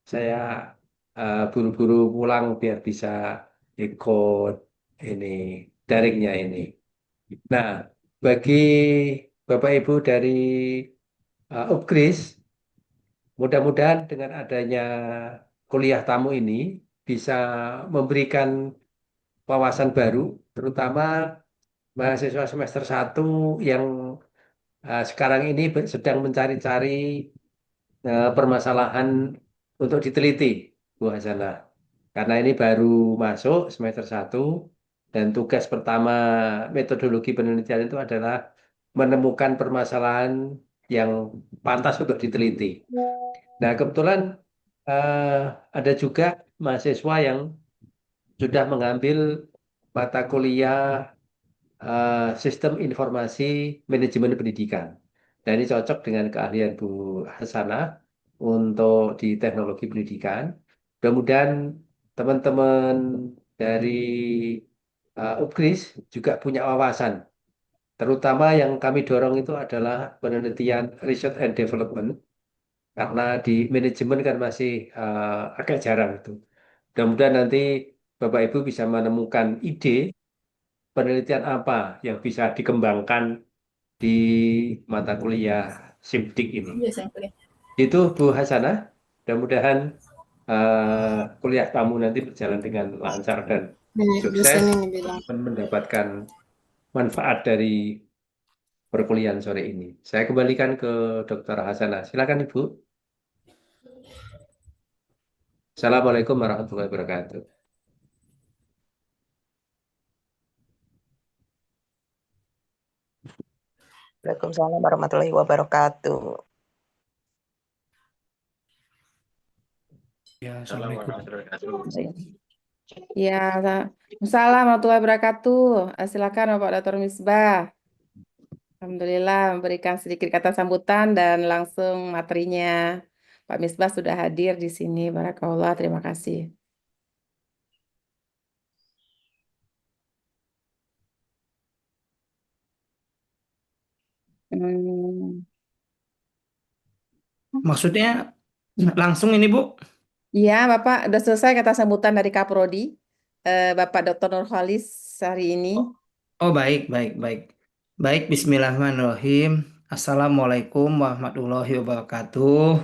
saya buru-buru pulang biar bisa ikut ini daringnya ini. Nah, bagi Bapak Ibu dari Upgris, mudah-mudahan dengan adanya kuliah tamu ini bisa memberikan wawasan baru, terutama mahasiswa semester 1 yang sekarang ini sedang mencari-cari permasalahan untuk diteliti, Bu Hasanah. Karena ini baru masuk semester 1 dan tugas pertama metodologi penelitian itu adalah menemukan permasalahan yang pantas untuk diteliti. Nah, kebetulan eh, ada juga mahasiswa yang sudah mengambil mata kuliah sistem informasi manajemen pendidikan. Dan ini cocok dengan keahlian Bu Hasanah untuk di teknologi pendidikan. Mudah-mudahan teman-teman dari Upgris juga punya wawasan. Terutama yang kami dorong itu adalah penelitian research and development. Karena di manajemen kan masih agak jarang itu. Mudah-mudahan nanti Bapak Ibu bisa menemukan ide penelitian apa yang bisa dikembangkan di mata kuliah SIMDIK ini. Iya, sayang. Itu Bu Hasanah. Mudah-mudahan kuliah kamu nanti berjalan dengan lancar dan Banyak sukses dosen ini bilang. dan mendapatkan manfaat dari perkuliahan sore ini. Saya kembalikan ke Dr. Hasanah. Silakan Ibu. Assalamualaikum warahmatullahi wabarakatuh. Waalaikumsalam warahmatullahi wabarakatuh. Ya, Assalamualaikum. Ya, Assalamualaikum warahmatullahi wabarakatuh. Silakan Bapak Dr. Misbah. Alhamdulillah memberikan sedikit kata sambutan dan langsung materinya. Pak Misbah sudah hadir di sini. Barakallah, terima kasih. Hmm. Maksudnya langsung ini Bu? Iya, Bapak sudah selesai kata sambutan dari Kaprodi. Bapak Dr. Nurholis hari ini. Oh, oh, baik, baik, baik. Baik, Bismillahirrahmanirrahim. Assalamualaikum warahmatullahi wabarakatuh.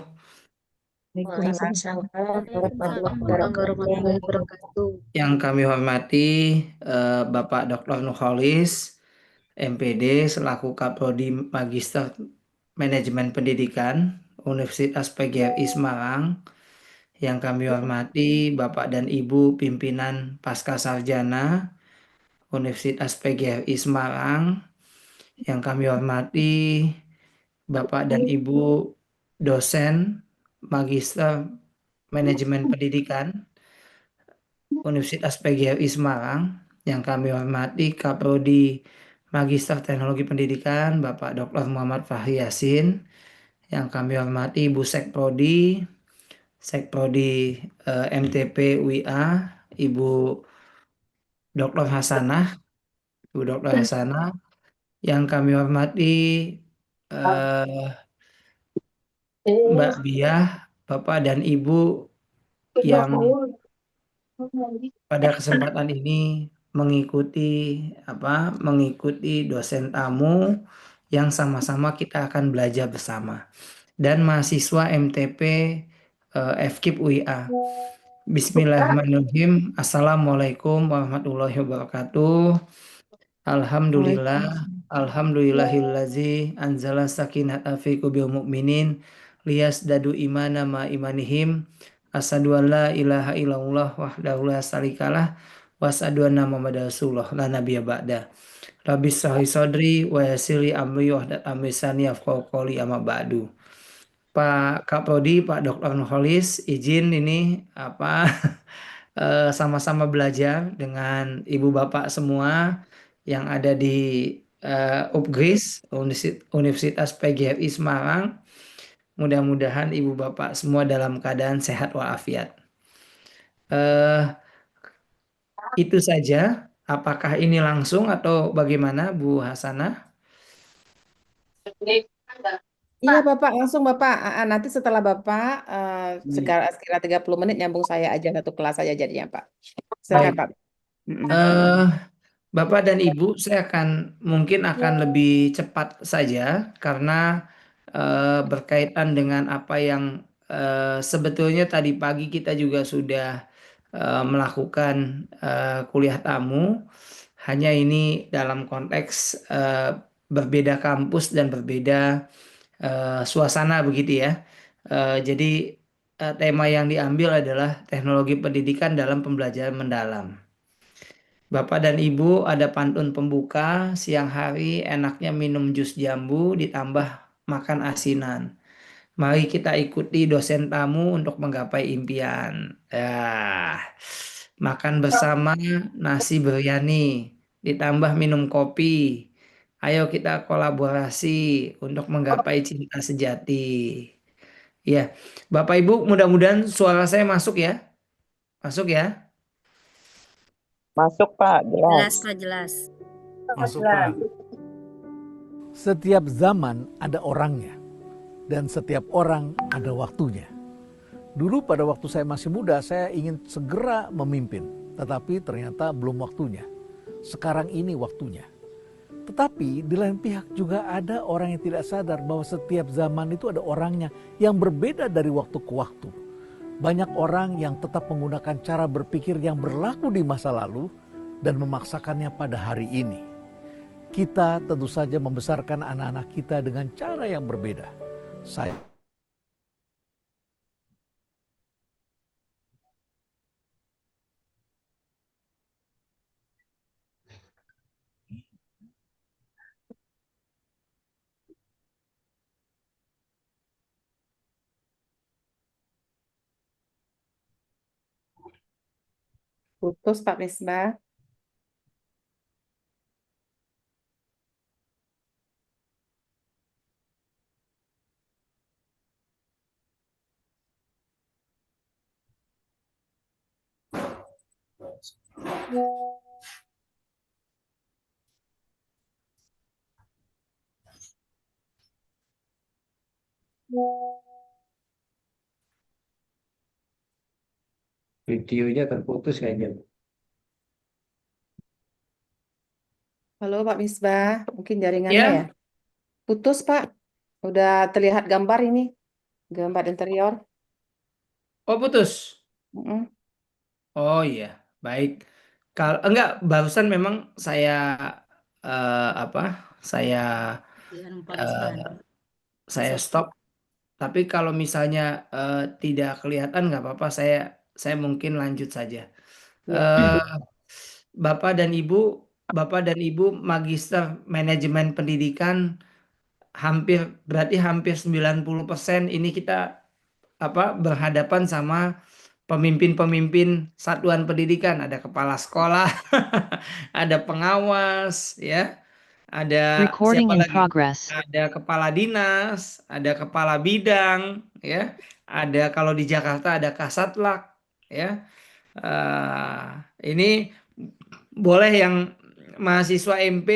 Waalaikumsalam Waalaikumsalam warahmatullahi wabarakatuh. Yang kami hormati Bapak Dr. Nurholis, MPD selaku Kaprodi Magister Manajemen Pendidikan Universitas PGRI Semarang. Yang kami hormati Bapak dan Ibu pimpinan Pasca Sarjana Universitas PGRI Semarang. Yang kami hormati Bapak dan Ibu dosen Magister Manajemen Pendidikan Universitas PGRI Semarang. Yang kami hormati Kaprodi Magister Teknologi Pendidikan Bapak Dr. Muhammad Fahri Yasin. Yang kami hormati Ibu Sekprodi MTP UIA Ibu Dr. Hasanah, Ibu Dr. Hasanah. Yang kami hormati eh, Mbak Biah, Bapak dan Ibu yang pada kesempatan ini mengikuti mengikuti dosen tamu yang sama-sama kita akan belajar bersama dan mahasiswa MTP FKIP UIA. Bismillahirrahmanirrahim. Assalamualaikum warahmatullahi wabarakatuh. Alhamdulillah, alhamdulillahillazi anzala sakinata fi qulubil mu'minin liyasdadu imana ma imanihim. Asyhadu an la ilaha illallah wahdahu la syarikalah wa asyhadu anna muhammadar rasulullah la nabiyya ba'da. Rabbi shrah sadri wa yassir li amri wahlul 'uqdatam min lisani yafqahu qawli amma ba'du. Pak Kaprodi, Pak Dr. Nurholis, izin ini sama-sama belajar dengan ibu bapak semua yang ada di Upgris Universitas PGRI Semarang. Mudah-mudahan ibu bapak semua dalam keadaan sehat walafiat. Itu saja. Apakah ini langsung atau bagaimana Bu Hasanah? Iya Bapak, langsung Bapak. Nanti setelah Bapak Baik. sekira 30 menit nyambung saya aja satu kelas aja jadinya Pak. Silakan Baik. Pak. Mm-mm. Eh, Bapak dan Ibu, saya mungkin akan lebih cepat saja karena berkaitan dengan apa yang sebetulnya tadi pagi kita juga sudah melakukan kuliah tamu. Hanya ini dalam konteks berbeda kampus dan berbeda suasana begitu ya. Jadi tema yang diambil adalah teknologi pendidikan dalam pembelajaran mendalam. Bapak dan Ibu ada pantun pembuka, siang hari enaknya minum jus jambu ditambah makan asinan. Mari kita ikuti dosen tamu untuk menggapai impian. Ya, makan bersama nasi biryani ditambah minum kopi. Ayo kita kolaborasi untuk menggapai cinta sejati. Ya, Bapak Ibu, mudah-mudahan suara saya masuk ya. Masuk ya. Masuk, Pak, Jelas, jelas. Pak, jelas. Masuk, Pak. Setiap zaman ada orangnya, dan setiap orang ada waktunya. Dulu pada waktu saya masih muda, saya ingin segera memimpin, tetapi ternyata belum waktunya. Sekarang ini waktunya. Tetapi di lain pihak juga ada orang yang tidak sadar bahwa setiap zaman itu ada orangnya yang berbeda dari waktu ke waktu. Banyak orang yang tetap menggunakan cara berpikir yang berlaku di masa lalu dan memaksakannya pada hari ini. Kita tentu saja membesarkan anak-anak kita dengan cara yang berbeda. Saya Putus Pak Misbah. Videonya terputus kayaknya. Halo Pak Misbah, mungkin jaringannya Ya, ya. Putus Pak. Udah terlihat gambar ini, gambar interior. oh putus. Mm-mm. Oh iya, baik. Kalau enggak, barusan memang saya apa? Saya Silakan Pak eh, Misbah. saya stop. Tapi kalau misalnya tidak kelihatan nggak apa-apa, saya mungkin lanjut saja. Ya. Eh, Bapak dan Ibu, Bapak dan Ibu Magister Manajemen Pendidikan berarti hampir 90% ini kita berhadapan sama pemimpin-pemimpin satuan pendidikan, ada kepala sekolah, ada pengawas, ya, ada Recording siapa in lagi? progress. Ada kepala dinas, ada kepala bidang, ya, ada kalau di Jakarta ada Kasatlak, ya. Ini boleh yang mahasiswa MP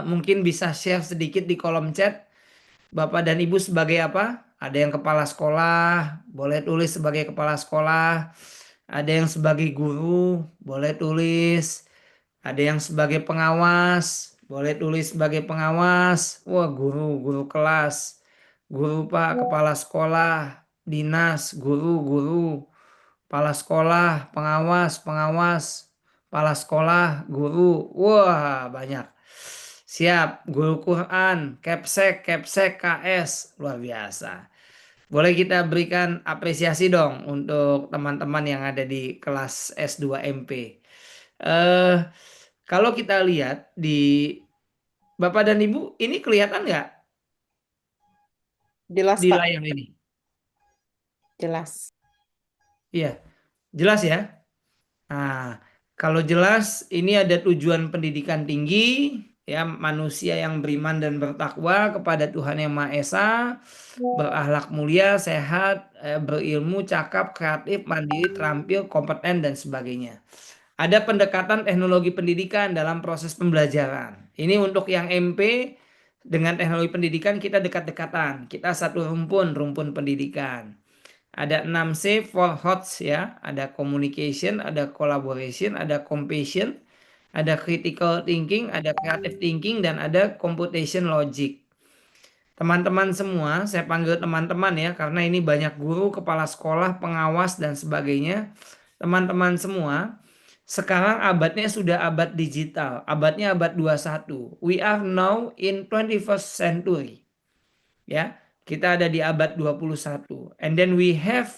mungkin bisa share sedikit di kolom chat. Bapak dan Ibu sebagai apa? Ada yang kepala sekolah, boleh tulis sebagai kepala sekolah. Ada yang sebagai guru, boleh tulis. Ada yang sebagai pengawas, boleh tulis sebagai pengawas. Wah, guru kelas, guru Pak, kepala sekolah, dinas, guru, kepala sekolah, pengawas, kepala sekolah, guru. Wah, banyak. Siap, guru Quran, Kepsek, KS, luar biasa. Boleh kita berikan apresiasi dong untuk teman-teman yang ada di kelas S2 MP. Eh, Kalau kita lihat di Bapak dan Ibu, ini kelihatan nggak Jelas di Pak, layar ini? jelas. Iya, jelas ya. Nah, kalau jelas ini ada tujuan pendidikan tinggi, ya, manusia yang beriman dan bertakwa kepada Tuhan Yang Maha Esa, berakhlak mulia, sehat, berilmu, cakap, kreatif, mandiri, terampil, kompeten dan sebagainya. Ada pendekatan teknologi pendidikan dalam proses pembelajaran. Ini untuk yang MP dengan teknologi pendidikan kita dekat-dekatan. Kita satu rumpun pendidikan. Ada 6C for HOTS ya. Ada communication, ada collaboration, ada compassion, ada critical thinking, ada creative thinking, dan ada computation logic. Teman-teman semua, saya panggil teman-teman ya, karena ini banyak guru, kepala sekolah, pengawas, dan sebagainya. Teman-teman semua, sekarang abadnya sudah abad digital, abadnya abad 21. We are now in 21st century. Ya, kita ada di abad 21. And then we have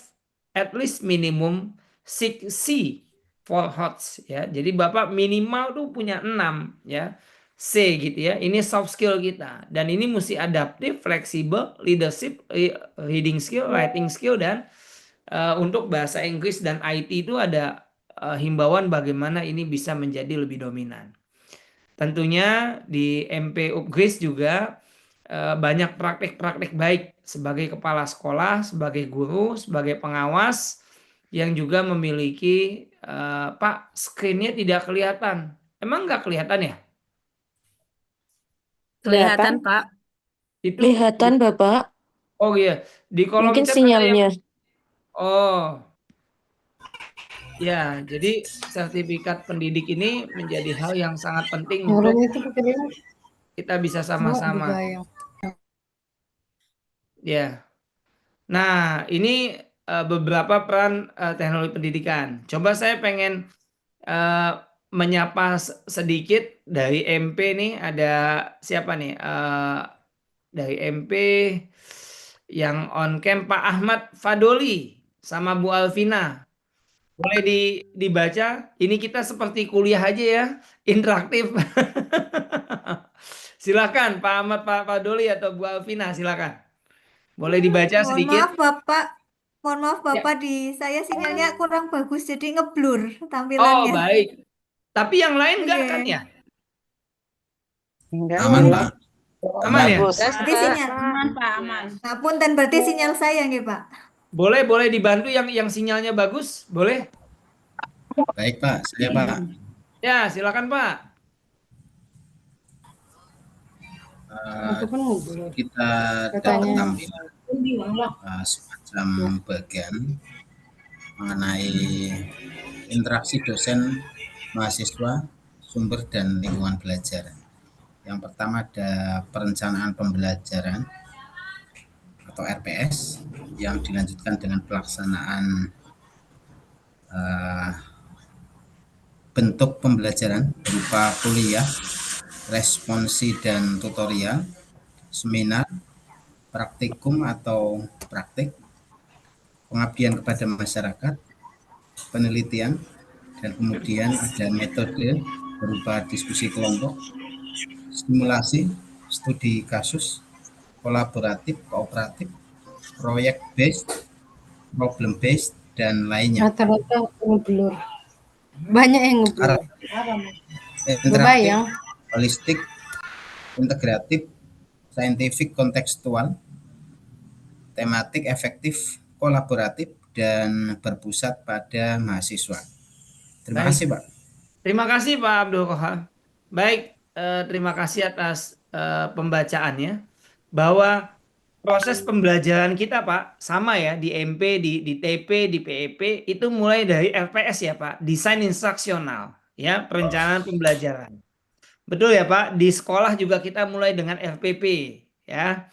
at least minimum 6C for HOTS ya. Jadi Bapak minimal tuh punya 6 ya. C gitu ya. Ini soft skill kita. Dan ini mesti adaptif, fleksibel, leadership, reading skill, writing skill, dan untuk bahasa Inggris dan IT itu ada himbauan bagaimana ini bisa menjadi lebih dominan. Tentunya di MP Upgris juga banyak praktik-praktik baik sebagai kepala sekolah, sebagai guru, sebagai pengawas yang juga memiliki Pak, screen-nya tidak kelihatan. Emang nggak kelihatan ya? Kelihatan, Pak. Itu Kelihatan, Bapak. oh iya, di kolom Mungkin chat ada yang sinyalnya. oh. Ya, jadi sertifikat pendidik ini menjadi hal yang sangat penting untuk kita bisa sama-sama. Ya. Nah, ini beberapa peran teknologi pendidikan. Coba saya pengen menyapa sedikit dari MP nih. Ada siapa nih? Dari MP yang on cam Pak Ahmad Fadoli sama Bu Alvina. Boleh dibaca? Ini kita seperti kuliah aja ya, interaktif. Silakan Pak Ahmad, Pak Fadoli atau Bu Alvina, silakan. Boleh dibaca Mohon sedikit? maaf Bapak, mohon maaf Ya. Bapak, di saya sinyalnya kurang bagus jadi ngeblur Oh, tampilannya. baik. Tapi yang lain enggak Oke. kan ya? Enggak. Aman, Pak. Aman ya? Bagus. Berarti sinyal. Aman, Pak, aman. Ngapunten berarti sinyal saya nggih, Pak. Boleh dibantu yang sinyalnya bagus? Boleh? Baik, Pak. Saya, Pak. Ya, silakan Pak. Kita dapat tampilan semacam bagian mengenai interaksi dosen, mahasiswa, sumber, dan lingkungan belajar. Yang pertama ada perencanaan pembelajaran atau RPS yang dilanjutkan dengan pelaksanaan bentuk pembelajaran berupa kuliah, responsi dan tutorial, seminar, praktikum atau praktik, pengabdian kepada masyarakat, penelitian, dan kemudian ada metode berupa diskusi kelompok, simulasi, studi kasus, kolaboratif, kooperatif, proyek based, problem based, dan lainnya. Rata-rata ngeblur. Banyak yang ngeblur. Interaktif, holistik, integratif, saintifik, kontekstual, tematik, efektif, kolaboratif, dan berpusat pada mahasiswa. Terima kasih, Pak. Terima kasih Pak Abdul Kohar. Baik, terima kasih atas pembacaannya. Bahwa proses pembelajaran kita Pak sama ya di MP, di TP, di PEP itu mulai dari RPS ya Pak, desain instruksional ya, perencanaan pembelajaran. Betul ya Pak, di sekolah juga kita mulai dengan RPP ya.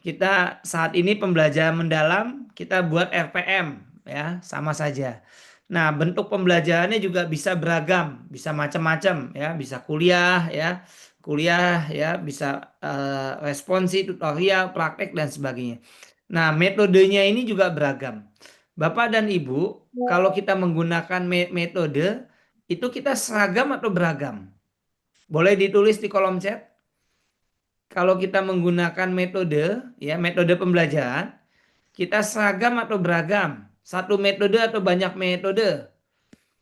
Kita saat ini pembelajaran mendalam kita buat RPM ya, sama saja. Nah, bentuk pembelajarannya juga bisa beragam, bisa macam-macam ya, bisa kuliah ya, bisa responsi, tutorial, praktek, dan sebagainya. Nah, metodenya ini juga beragam. Bapak dan Ibu, kalau kita menggunakan metode, itu kita seragam atau beragam? Boleh ditulis di kolom chat. Kalau kita menggunakan metode, ya metode pembelajaran, kita seragam atau beragam? Satu metode atau banyak metode?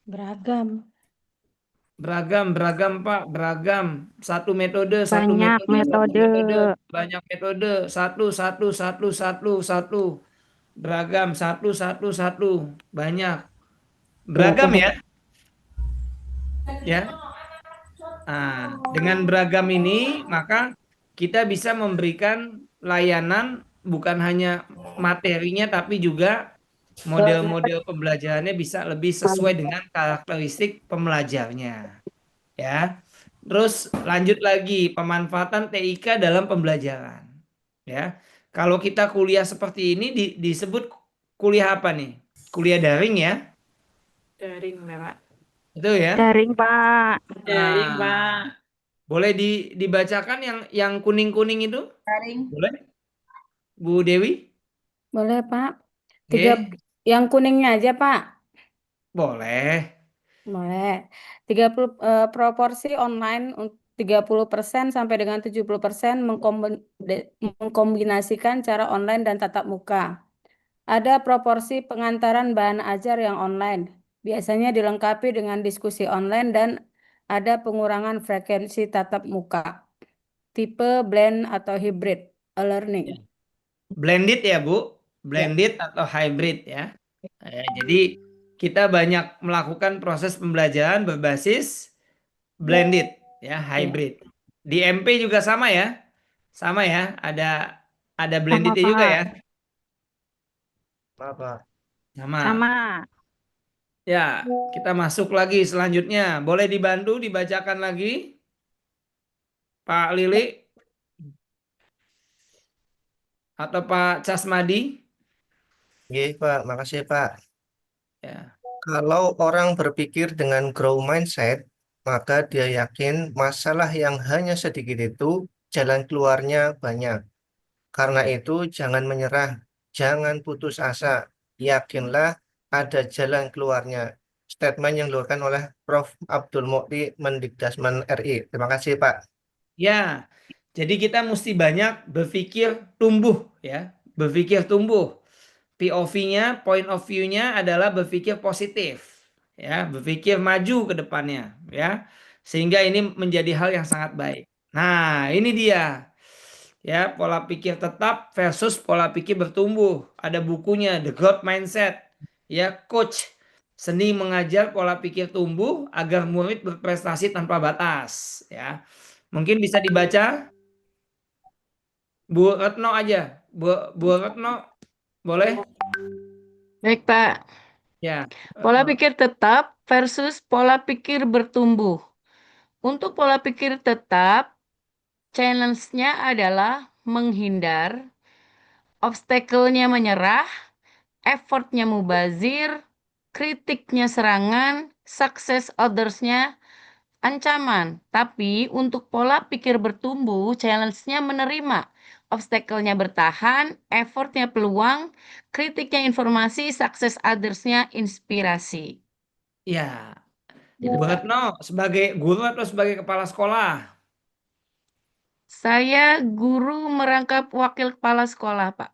Beragam. Beragam Pak, beragam. Satu metode, Banyak metode. banyak metode. Satu. Beragam, satu. Banyak. Beragam ya? Ya. Nah, dengan beragam ini, maka kita bisa memberikan layanan bukan hanya materinya tapi juga model-model pembelajarannya bisa lebih sesuai dengan karakteristik pembelajarnya, ya. Terus lanjut lagi pemanfaatan TIK dalam pembelajaran, ya. Kalau kita kuliah seperti ini disebut kuliah apa nih? Kuliah daring ya, Daring, Pak. itu ya. Daring, Pak. Daring, Nah, Pak. boleh dibacakan yang kuning-kuning itu? Daring. Boleh, Bu Dewi? Boleh, Pak. Tiga, Oke, yang kuningnya aja, Pak. boleh. Boleh. 30 proporsi online 30% sampai dengan 70% mengkombinasikan cara online dan tatap muka. Ada proporsi pengantaran bahan ajar yang online. Biasanya dilengkapi dengan diskusi online dan ada pengurangan frekuensi tatap muka. Tipe blend atau hybrid learning. Blended ya, Bu? Blended atau hybrid ya. Jadi kita banyak melakukan proses pembelajaran berbasis blended ya, hybrid. Di MP juga sama ya? Sama ya, ada blendednya juga ya? Sama. Sama. Ya, kita masuk lagi selanjutnya. Boleh dibantu dibacakan lagi, Pak Lili atau Pak Casmadi? Iya, Pak. Makasih, Pak. Ya. Kalau orang berpikir dengan grow mindset, maka dia yakin masalah yang hanya sedikit itu jalan keluarnya banyak. Karena itu jangan menyerah, jangan putus asa. Yakinlah ada jalan keluarnya. Statement yang dikeluarkan oleh Prof. Abdul Mukti, Mendikdasmen RI. Terima kasih, Pak. Ya, jadi kita mesti banyak berpikir tumbuh ya, berpikir tumbuh. POV-nya, point of view-nya adalah berpikir positif, ya, berpikir maju ke depannya, ya, sehingga ini menjadi hal yang sangat baik. Nah, ini dia, ya, pola pikir tetap versus pola pikir bertumbuh. Ada bukunya The Growth Mindset, ya, Coach Seni Mengajar Pola Pikir Tumbuh agar murid berprestasi tanpa batas, ya. Mungkin bisa dibaca Bu Retno aja, Bu Retno, boleh? Baik, Pak. Ya. Pola pikir tetap versus pola pikir bertumbuh. Untuk pola pikir tetap, challenge-nya adalah menghindar, obstacle-nya menyerah, effort-nya mubazir, kritiknya serangan, success others-nya ancaman. Tapi untuk pola pikir bertumbuh, challenge-nya menerima, obstacle-nya bertahan, effort-nya peluang, kritiknya informasi, success others-nya inspirasi. Ya, Gitu, Bu Pak. Retno sebagai guru atau sebagai kepala sekolah? Saya guru merangkap wakil kepala sekolah, Pak.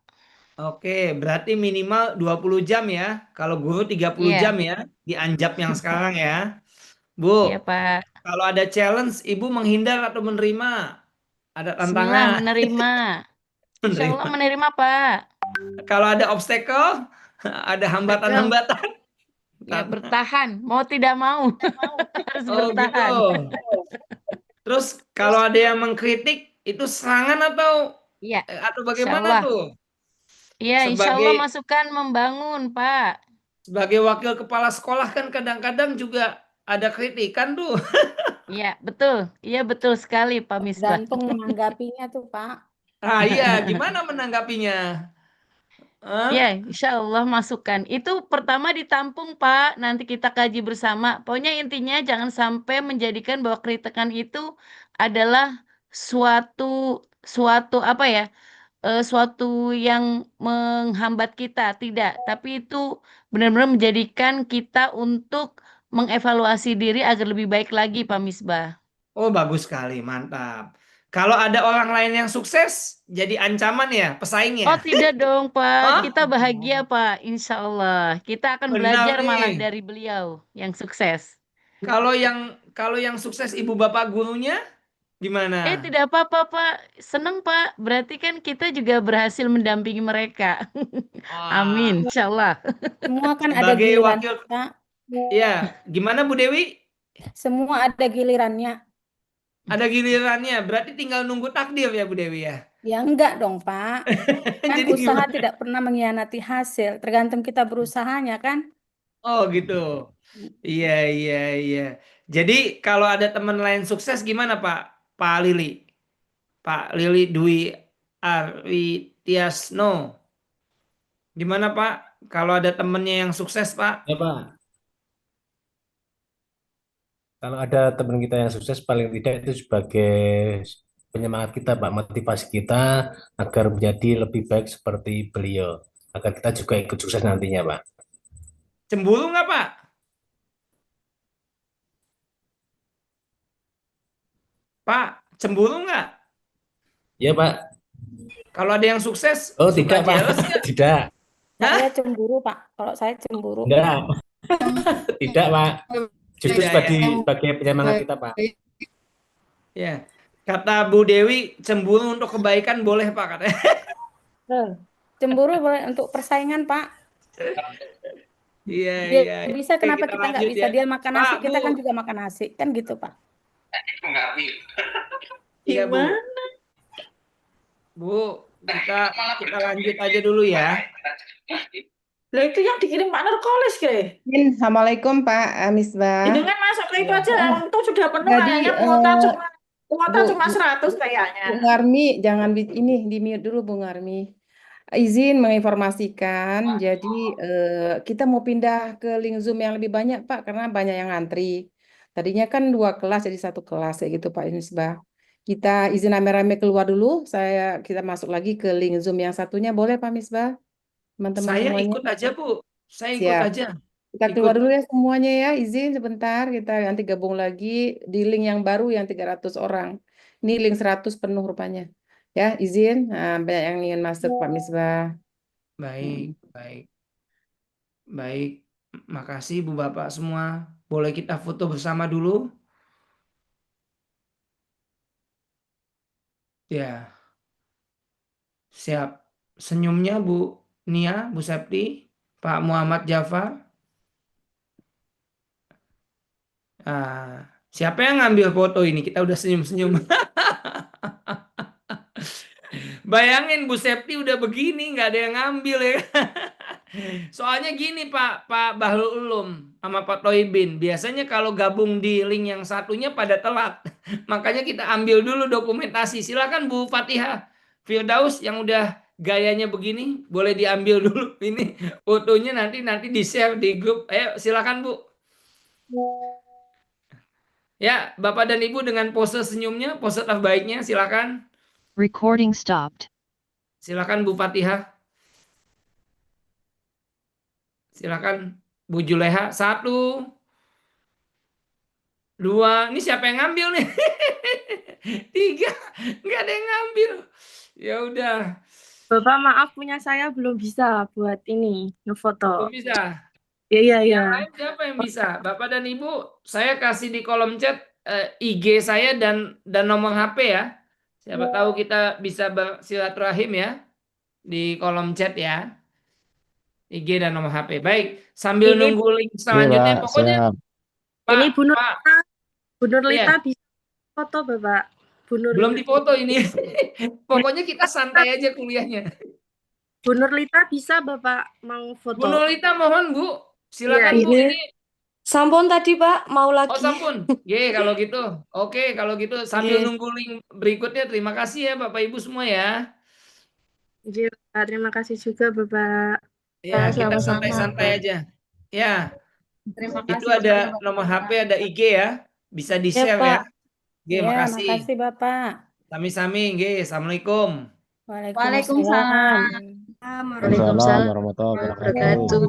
Oke, berarti minimal 20 jam ya. Kalau guru 30 Iya. jam ya, di Anjab yang sekarang ya. Bu, Iya, Pak. kalau ada challenge, Ibu menghindar atau menerima? Ada Bismillah, tantangan? menerima. Insya Allah menerima, Pak. Kalau ada obstacle, ada hambatan-hambatan. Ya, bertahan. Mau tidak mau. Harus Oh bertahan. gitu. Terus kalau ada yang mengkritik, itu serangan atau Iya, atau insya bagaimana Allah. tuh? Iya, insya Allah Sebagai masukan membangun, Pak. sebagai wakil kepala sekolah kan kadang-kadang juga ada kritikan tuh. Iya, betul. Iya, betul sekali, Pak Misbah. Gantung menanggapinya tuh, Pak. Ah iya, gimana menanggapinya? Hah? Ya, insya Allah masukan. Itu pertama ditampung, Pak. Nanti kita kaji bersama. Pokoknya intinya jangan sampai menjadikan bahwa kritikan itu adalah suatu apa ya? Suatu yang menghambat kita. Tidak, tapi itu benar-benar menjadikan kita untuk mengevaluasi diri agar lebih baik lagi, Pak Misbah. Oh, bagus sekali, mantap. Kalau ada orang lain yang sukses, jadi ancaman ya, pesaing Oh, ya? tidak dong, Pak. Hah? Kita bahagia, Pak. Insya Allah. Kita akan Benar belajar malah nih. dari beliau yang sukses. Kalau yang sukses ibu bapak gurunya gimana? Tidak apa-apa, Pak. Seneng, Pak. Berarti kan kita juga berhasil mendampingi mereka. Wah, Amin. Insya Allah. Semua kan ada sebagai gilirannya, wakil, Pak. ya, gimana Bu Dewi? Semua ada gilirannya. Ada gilirannya. Berarti tinggal nunggu takdir ya Bu Dewi ya. Ya enggak dong, Pak. Kan Jadi usaha gimana? tidak pernah mengkhianati hasil, tergantung kita berusahanya kan. Oh gitu. Iya, iya, iya. Jadi kalau ada teman lain sukses gimana Pak? Pak Lili. Pak Lili Dwi Aritiasno. Gimana Pak? Kalau ada temennya yang sukses Pak? Ya Pak, kalau ada teman kita yang sukses paling tidak itu sebagai penyemangat kita Pak, motivasi kita agar menjadi lebih baik seperti beliau, agar kita juga ikut sukses nantinya Pak. Cemburu nggak Pak? Pak, cemburu nggak? Ya Pak. Kalau ada yang sukses, Oh suka tidak Pak, jealous nggak? tidak, Saya cemburu, Pak. Kalau saya cemburu. tidak, tidak Pak. Justru Tidak sebagai, ya. sebagai penyemangat kita Pak. Ya. Kata Bu Dewi, cemburu untuk kebaikan boleh Pak katanya. Cemburu boleh untuk persaingan, Pak. Iya, Dia iya. bisa, Oke, kenapa kita kita nggak lanjut bisa? ya. Dia makan Pak, nasi, kita Bu. kan juga makan nasi. Kan gitu, Pak. Iya, Bu. Gimana? Bu, kita lanjut aja dulu ya. Lah itu yang dikirim Pak Nurkolis ke. Assalamualaikum Pak Misbah. Dengan masuk ke itu aja itu sudah penuh Jadi kayaknya kuota Bu, cuma 100 kayaknya. Bu Ngarmi, jangan ini di mute dulu Bu Ngarmi. Izin menginformasikan, jadi kita mau pindah ke link Zoom yang lebih banyak Pak, karena banyak yang ngantri. Tadinya kan 2 kelas jadi 1 kelas ya gitu Pak Misbah. Kita izin rame-rame keluar dulu, kita masuk lagi ke link Zoom yang satunya, boleh Pak Misbah? Teman-teman Saya semuanya. ikut aja, Bu. Saya ikut Siap. aja. Kita keluar Ikut. dulu ya semuanya ya, izin sebentar, kita nanti gabung lagi di link yang baru yang 300 orang. Ini link 100 penuh rupanya. Ya, izin. Nah, banyak yang ingin masuk Pak Misbah. Baik, baik. Baik. Makasih Bu Bapak semua. Boleh kita foto bersama dulu? Ya. Siap. Senyumnya Bu Nia, Bu Septi, Pak Muhammad Jafar. Siapa yang ngambil foto ini? Kita udah senyum-senyum. Bayangin Bu Septi udah begini, nggak ada yang ngambil ya. Soalnya gini Pak Bahlul Ulum sama Pak Toibin. Biasanya kalau gabung di link yang satunya pada telat. Makanya kita ambil dulu dokumentasi. Silakan Bu Fatihah Firdaus yang udah gayanya begini, boleh diambil dulu ini fotonya, nanti di-share di grup. Ayo silakan Bu. Ya, Bapak dan Ibu dengan pose senyumnya, pose terbaiknya silakan. Recording stopped. Silakan Bu Fatihah. Silakan Bu Juleha. 1, 2. Ini siapa yang ngambil nih? 3. Nggak ada yang ngambil. Ya udah. Bapak maaf punya saya belum bisa buat ini ngefoto. Belum bisa. Iya. Yang lain siapa yang bisa? Bapak dan Ibu, saya kasih di kolom chat IG saya dan nomor HP ya. Siapa tahu kita bisa bersilaturahim ya di kolom chat ya. IG dan nomor HP. Baik, sambil Ini- nunggu link selanjutnya, Pak, pokoknya siap. Pak, Ini Bu Nurlita Iya. bisa foto Bapak. Bu belum Nurlita, dipoto ini. Pokoknya kita santai aja kuliahnya. Bu Nurlita bisa Bapak mau foto. Bu Nolita mohon Bu, silakan Iya, Bu iya. ini. Sampun tadi Pak, mau lagi. Oh sampun, kalau gitu. Oke, kalau gitu sambil Iya. nunggu link berikutnya. Terima kasih ya Bapak Ibu semua ya. Iya, Pak. Terima kasih juga Bapak. Ya, kita Sama-sama. santai-santai aja. Ya, Terima itu ada nomor HP, ada IG ya. Bisa di-share ya. Pak. Oke, Ya, makasih. makasih Bapak. Sami-sami, Assalamualaikum. Waalaikumsalam. Waalaikumsalam warahmatullahi wabarakatuh.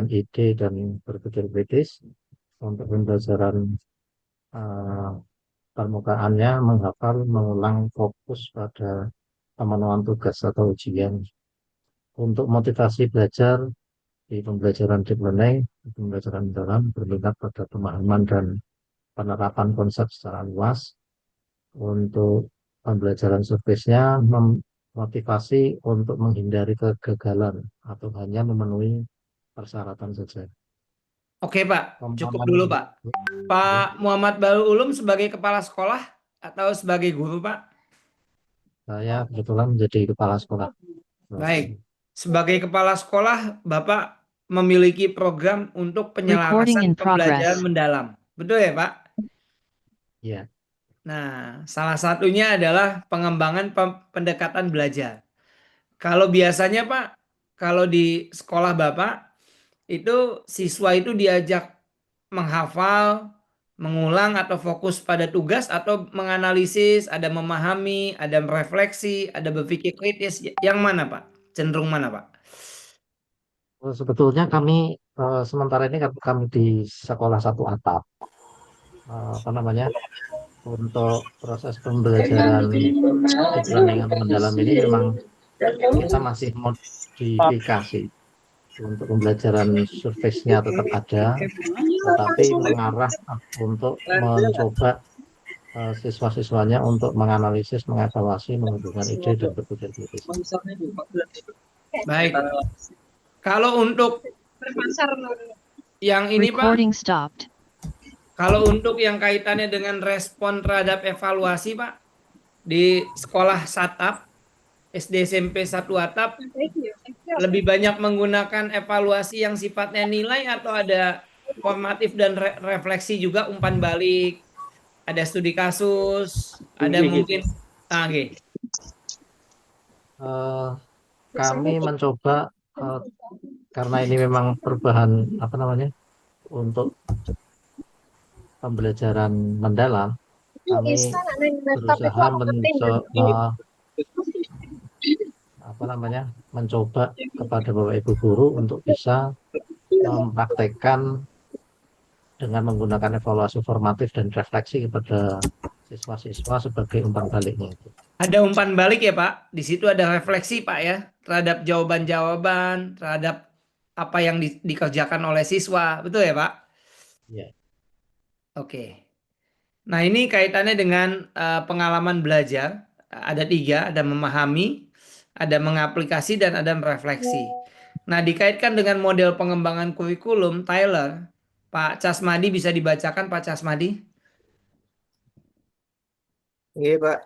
ide dan berpikir kritis untuk pembelajaran permukaannya menghafal, mengulang, fokus pada pemenuhan tugas atau ujian. Untuk motivasi belajar di pembelajaran deep learning, pembelajaran dalam berminat pada pemahaman dan penerapan konsep secara luas. Untuk pembelajaran surface-nya memotivasi untuk menghindari kegagalan atau hanya memenuhi persyaratan saja. Oke Pak, cukup dulu Pak. Pak Muhammad Bahrul Ulum sebagai kepala sekolah atau sebagai guru Pak? Saya kebetulan menjadi kepala sekolah. Baik, sebagai kepala sekolah Bapak memiliki program untuk Recording penyelarasan in pembelajaran progress. mendalam. Betul ya Pak? Iya. Nah, salah satunya adalah pengembangan pendekatan belajar. Kalau biasanya Pak, kalau di sekolah Bapak, itu siswa itu diajak menghafal, mengulang atau fokus pada tugas atau menganalisis, ada memahami, ada merefleksi, ada berpikir kritis. Yang mana Pak? Cenderung mana Pak? Sebetulnya kami sementara ini kami di sekolah satu atap, apa namanya, untuk proses pembelajaran deep learning atau mendalam ini memang kita masih modifikasi. Untuk pembelajaran surface-nya tetap ada, tetapi mengarah untuk mencoba siswa-siswanya untuk menganalisis, mengevaluasi, menghubungkan ide dan berpikir kritis. Baik. Kalau untuk yang ini Pak, Recording stopped. kalau untuk yang kaitannya dengan respon terhadap evaluasi Pak, di sekolah startup SD SMP satu atap lebih banyak menggunakan evaluasi yang sifatnya nilai atau ada formatif dan refleksi juga, umpan balik, ada studi kasus, ada mungkin oke. Kami mencoba karena ini memang perubahan apa namanya untuk pembelajaran mendalam, kami berusaha mencoba kepada Bapak Ibu guru untuk bisa mempraktekkan dengan menggunakan evaluasi formatif dan refleksi kepada siswa-siswa sebagai umpan baliknya itu. Ada umpan balik ya Pak, di situ ada refleksi Pak ya, terhadap jawaban-jawaban, terhadap apa yang dikerjakan oleh siswa, betul ya Pak? Iya. Oke. Nah ini kaitannya dengan pengalaman belajar, ada 3, ada memahami, ada mengaplikasi, dan ada merefleksi. Nah dikaitkan dengan model pengembangan kurikulum, Tyler, Pak Casmadi bisa dibacakan Pak Casmadi? Iya Pak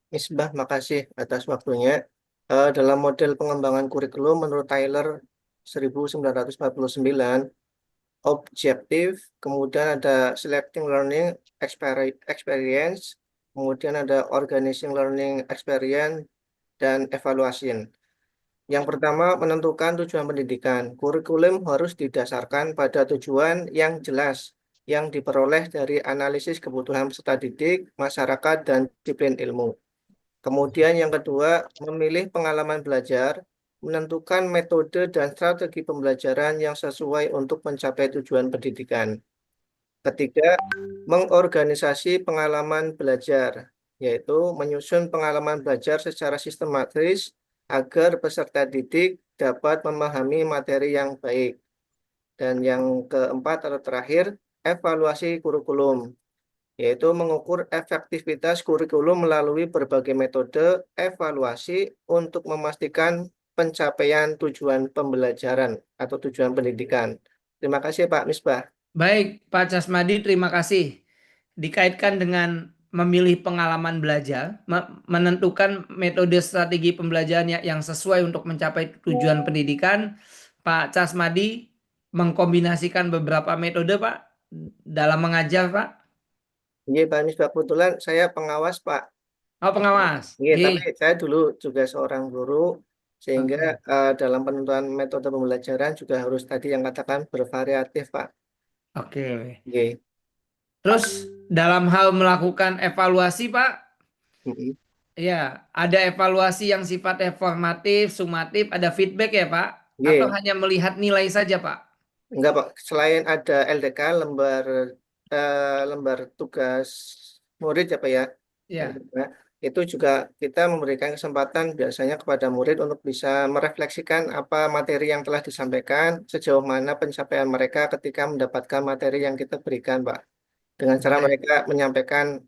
Misbah, makasih atas waktunya. Dalam model pengembangan kurikulum menurut Tyler 1949, objektif, kemudian ada selecting learning experience, kemudian ada organizing learning experience, dan evaluation. Yang pertama, menentukan tujuan pendidikan. Kurikulum harus didasarkan pada tujuan yang jelas yang diperoleh dari analisis kebutuhan peserta didik, masyarakat, dan disiplin ilmu. Kemudian yang kedua, memilih pengalaman belajar, menentukan metode dan strategi pembelajaran yang sesuai untuk mencapai tujuan pendidikan. Ketiga, mengorganisasi pengalaman belajar, yaitu menyusun pengalaman belajar secara sistematis agar peserta didik dapat memahami materi yang baik. Dan yang keempat atau terakhir, evaluasi kurikulum, yaitu mengukur efektivitas kurikulum melalui berbagai metode evaluasi untuk memastikan pencapaian tujuan pembelajaran atau tujuan pendidikan. Terima kasih Pak Misbah. Baik Pak Casmadi, terima kasih. Dikaitkan dengan memilih pengalaman belajar, menentukan metode strategi pembelajaran yang sesuai untuk mencapai tujuan pendidikan, Pak Casmadi mengkombinasikan beberapa metode Pak dalam mengajar Pak. Iya Pak Misbah, kebetulan saya pengawas Pak. Oh pengawas. Iya, tapi saya dulu juga seorang guru, sehingga dalam penentuan metode pembelajaran juga harus tadi yang katakan bervariatif Pak. Oke. Iya. Terus dalam hal melakukan evaluasi Pak, ya ada evaluasi yang sifatnya formatif, sumatif, ada feedback ya Pak? Atau Iya. hanya melihat nilai saja Pak? Enggak Pak, selain ada LDK, lembar tugas murid ya Pak ya, Ya. LDK, itu juga kita memberikan kesempatan biasanya kepada murid untuk bisa merefleksikan apa materi yang telah disampaikan, sejauh mana pencapaian mereka ketika mendapatkan materi yang kita berikan Pak. Dengan cara mereka menyampaikan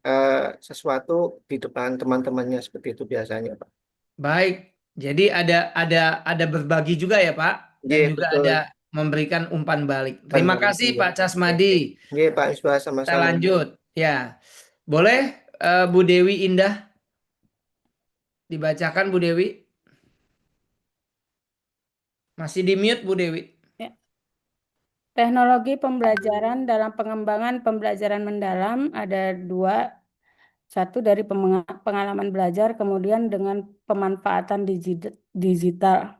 sesuatu di depan teman-temannya seperti itu biasanya Pak. Baik, jadi ada berbagi juga ya Pak, dan Iya, juga betul. ada memberikan umpan balik. Terima kasih Pak Casmadi. Iya Pak Misbah, Kita sama-sama. lanjut, ya. Boleh Bu Dewi Indah dibacakan Bu Dewi? Masih di mute Bu Dewi. Teknologi pembelajaran dalam pengembangan pembelajaran mendalam ada 2. 1 dari pengalaman belajar, kemudian dengan pemanfaatan digital.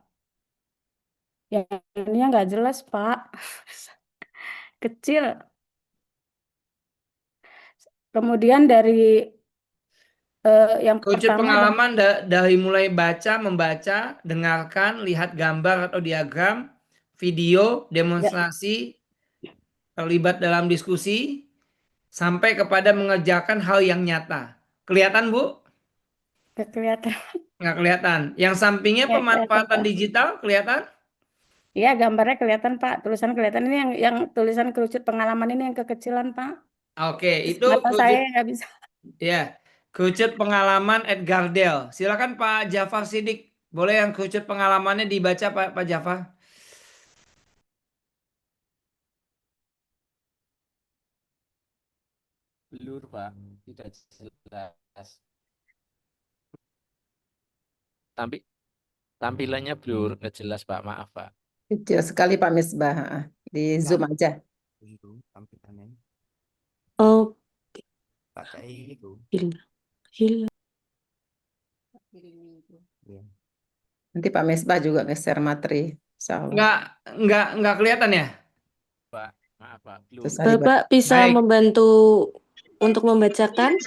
Yang ini nggak jelas, Pak. Kecil. Kemudian dari yang Kerucut pertama pengalaman dari mulai baca, membaca, dengarkan, lihat gambar atau diagram, video, demonstrasi, terlibat dalam diskusi, sampai kepada mengerjakan hal yang nyata. Kelihatan Bu? kelihatan. Nggak kelihatan. Yang sampingnya Ya, pemanfaatan kelihatan, Pak. digital kelihatan? Iya, gambarnya kelihatan, Pak. Tulisan kelihatan, ini yang tulisan kerucut pengalaman ini yang kekecilan, Pak. Oke, itu Mata kerucut, saya nggak bisa. ya, kerucut pengalaman Edgar Dell. Silakan Pak Jafar Sidik. Boleh yang kerucut pengalamannya dibaca Pak Jafar? Blur Pak, tidak jelas. Tampilannya blur, nggak jelas Pak, maaf Pak. Kecil sekali Pak Misbah. Di zoom aja. Itu tampilannya Oh, tak kayak gitu. hilang. Ya. Nanti Pak Misbah juga nge-share materi. Insya Allah. Nggak kelihatan ya? Pak, maaf Pak, blur. Susah dibaca. Bapak bisa Baik. membantu untuk membacakan?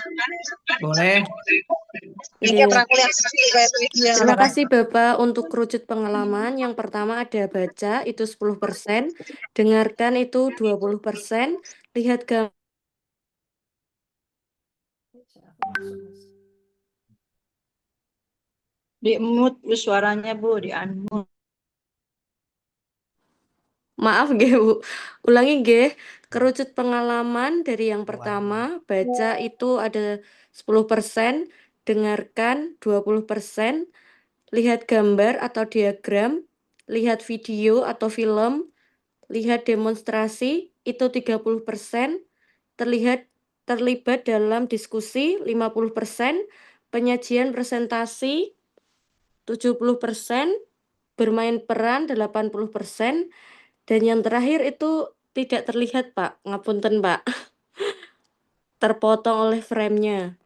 Boleh. Iya. Terima kasih Bapak untuk kerucut pengalaman. Yang pertama ada baca itu 10%, dengarkan itu 20%, lihat gambar. Di-mute Bu, suaranya Bu, di-unmute. Maaf nggih Bu. Ulangi nggih. Kerucut pengalaman dari yang pertama, baca itu ada 10%, dengarkan 20%, lihat gambar atau diagram, lihat video atau film, lihat demonstrasi itu 30%, terlibat dalam diskusi 50%, penyajian presentasi 70%, bermain peran 80%, dan yang terakhir itu tidak terlihat Pak, ngapunten Pak. Terpotong oleh frame-nya.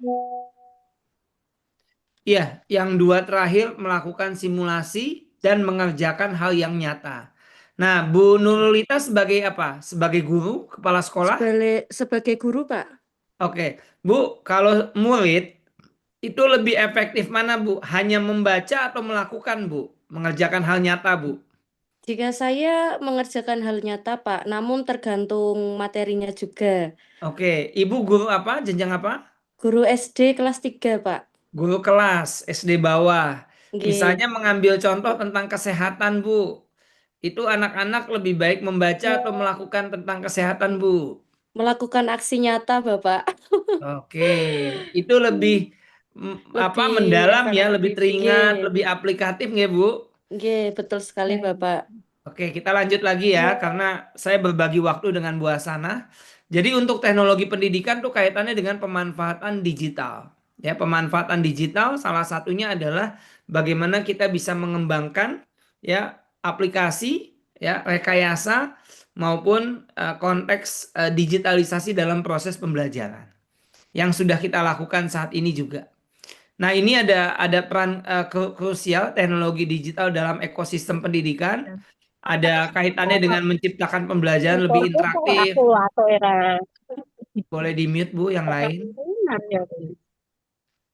Iya, yang dua terakhir melakukan simulasi dan mengerjakan hal yang nyata. Nah, Bu Nurulita sebagai apa? Sebagai guru, kepala sekolah? Sebagai guru, Pak. Oke, Bu, kalau murid itu lebih efektif mana, Bu? Hanya membaca atau melakukan, Bu? Mengerjakan hal nyata, Bu? Jika saya mengerjakan hal nyata, Pak, namun tergantung materinya juga. Oke, Ibu guru apa? Jenjang apa? Guru SD kelas 3, Pak. Guru kelas SD bawah. Nggih. Misalnya mengambil contoh tentang kesehatan, Bu. Itu anak-anak lebih baik membaca atau melakukan tentang kesehatan, Bu? Melakukan aksi nyata, Bapak. Oke, itu lebih apa mendalam ya, lebih teringat, Nggih. lebih aplikatif nggih, Bu? Nggih, betul sekali, Bapak. Oke, kita lanjut lagi ya, karena saya berbagi waktu dengan Bu Hasanah. Jadi untuk teknologi pendidikan tuh kaitannya dengan pemanfaatan digital. Ya, pemanfaatan digital salah satunya adalah bagaimana kita bisa mengembangkan ya aplikasi, ya rekayasa maupun konteks digitalisasi dalam proses pembelajaran yang sudah kita lakukan saat ini juga. Nah, ini ada peran krusial teknologi digital dalam ekosistem pendidikan. Ada kaitannya dengan menciptakan pembelajaran lebih interaktif. Boleh di mute Bu, yang lain.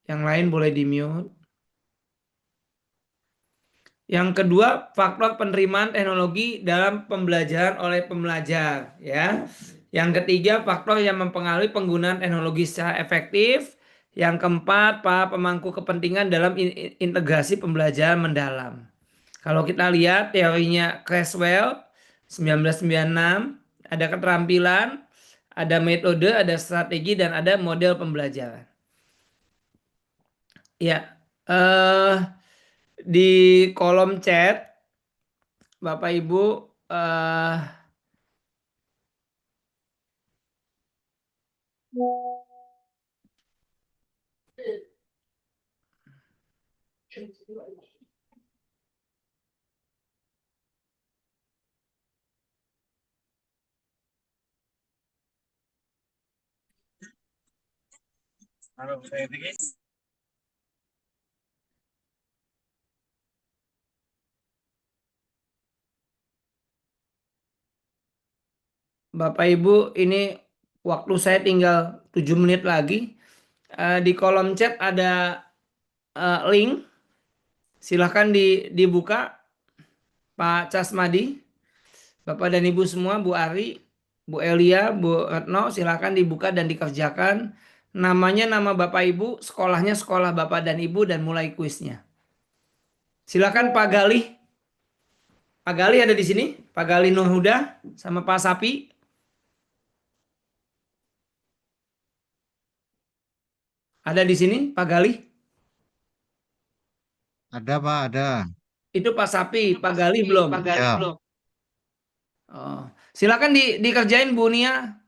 Yang lain boleh di mute. Yang kedua, faktor penerimaan teknologi dalam pembelajaran oleh pembelajar, ya. Yang ketiga, faktor yang mempengaruhi penggunaan teknologi secara efektif. Yang keempat, para pemangku kepentingan dalam integrasi pembelajaran mendalam. Kalau kita lihat teorinya Creswell 1996, ada keterampilan, ada metode, ada strategi, dan ada model pembelajaran. Ya, di kolom chat, Bapak Ibu, Bapak Ibu, ini waktu saya tinggal 7 menit lagi. Di kolom chat ada link. Silahkan dibuka, Pak Casmadi, Bapak dan Ibu semua, Bu Ari, Bu Elia, Bu Retno, silahkan dibuka dan dikerjakan. Namanya nama Bapak Ibu, sekolahnya sekolah Bapak dan Ibu, dan mulai kuisnya. Silakan Pak Galih. Pak Galih ada di sini, Pak Galih Nurhuda sama Pak Sapi. Ada di sini Pak Galih? Ada Pak, ada. Itu Pak Sapi, Pak Galih belum? Ya. Oh, silakan dikerjain Bu Nia.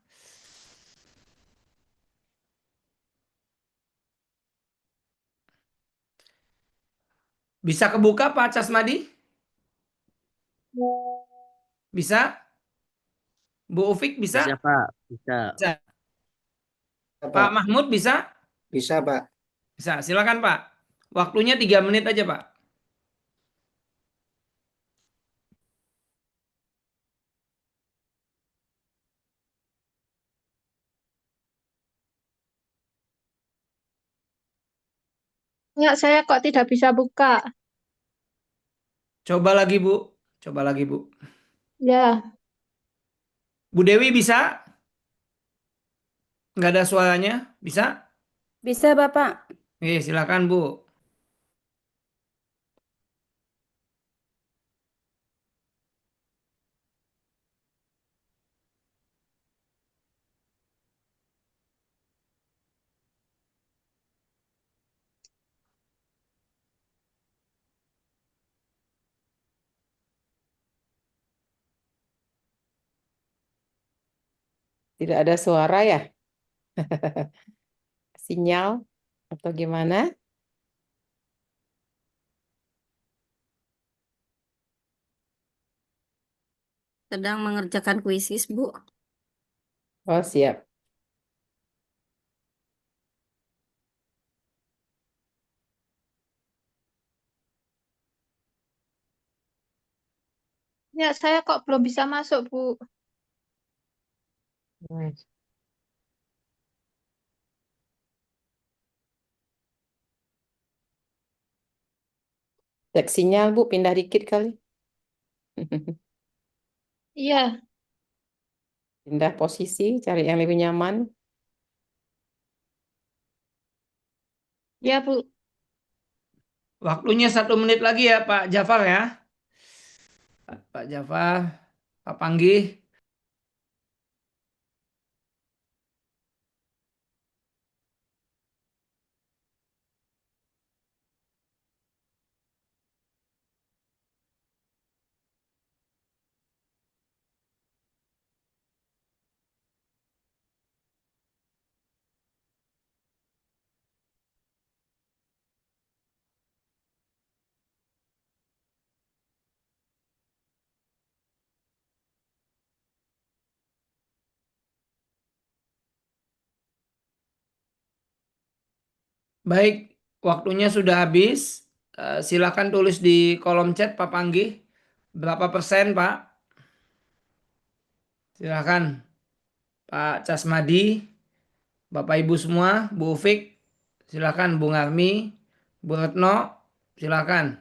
Bisa kebuka Pak Casmadi? Bisa? Bu Ufik bisa? Bisa Pak, bisa. Bisa. Pak Mahmud bisa? Bisa, Pak. Bisa, silakan Pak. Waktunya 3 menit aja Pak. Ya, saya kok tidak bisa buka. Coba lagi Bu. Coba lagi Bu. Ya, Bu Dewi bisa? Nggak ada suaranya? Bisa? Bisa Bapak. Oke, silakan Bu. Tidak ada suara ya? Sinyal atau gimana? sedang mengerjakan kuisis, Bu. Oh, siap. Ya, saya kok belum bisa masuk, Bu. Cek sinyal Bu, pindah dikit kali. Iya, Pindah posisi, cari yang lebih nyaman. ya, Bu. Waktunya 1 menit lagi ya Pak Jafar ya. Pak Jafar, Pak Panggi. Baik, waktunya sudah habis. Silakan tulis di kolom chat Pak Panggi. Berapa persen Pak? Silakan Pak Casmadi, Bapak Ibu semua, Bu Ufik, silakan Bu Ngarmi, Bu Retno, silakan.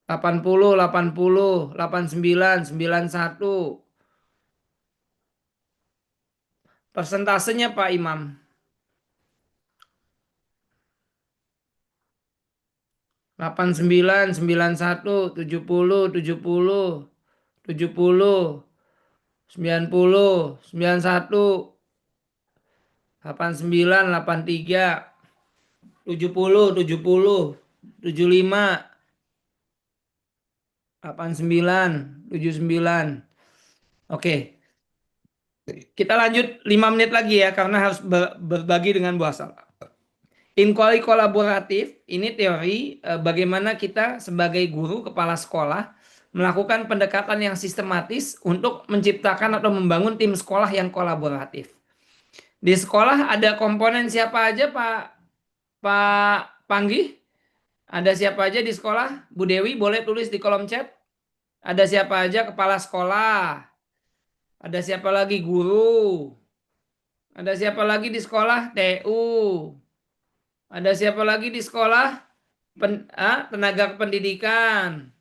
80, 80, 89, 91. Persentasenya Pak Imam. 89, 91, 70, 70, 70, 90, 91, 89, 83, 70, 70, 75, 89, 79. Oke. Kita lanjut 5 menit lagi ya karena harus berbagi dengan Bu Asal. Inquiry kolaboratif ini teori bagaimana kita sebagai guru kepala sekolah melakukan pendekatan yang sistematis untuk menciptakan atau membangun tim sekolah yang kolaboratif. Di sekolah ada komponen siapa aja Pak Panggi? Ada siapa aja di sekolah? Bu Dewi boleh tulis di kolom chat. Ada siapa aja kepala sekolah? Ada siapa lagi guru? Ada siapa lagi di sekolah? TU. Ada siapa lagi di sekolah? Tenaga kependidikan.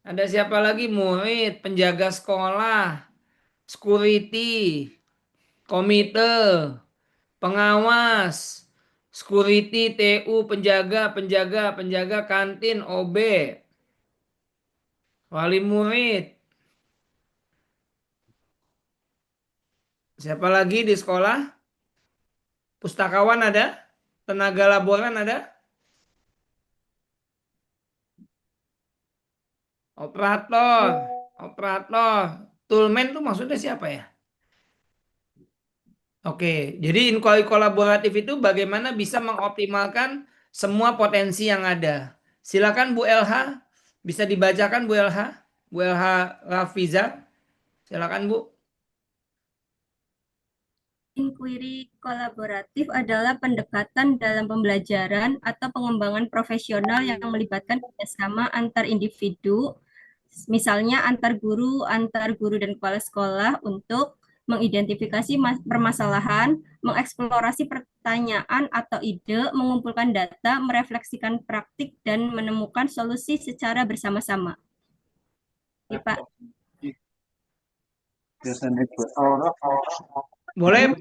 Ada siapa lagi? Murid, penjaga sekolah, security, komite, pengawas, security, TU, penjaga kantin, OB, wali murid. Siapa lagi di sekolah? Pustakawan ada? Tenaga laboran ada? Operator. Toolman tuh maksudnya siapa ya? Oke, jadi inquiry kolaboratif itu bagaimana bisa mengoptimalkan semua potensi yang ada. Silakan Bu LH, bisa dibacakan Bu LH, Bu LH Rafiza, silakan Bu. Inquiry kolaboratif adalah pendekatan dalam pembelajaran atau pengembangan profesional yang melibatkan kerjasama antar individu, misalnya antar guru dan kepala sekolah untuk mengidentifikasi permasalahan, mengeksplorasi pertanyaan atau ide, mengumpulkan data, merefleksikan praktik, dan menemukan solusi secara bersama-sama. Ya, Pak. Boleh?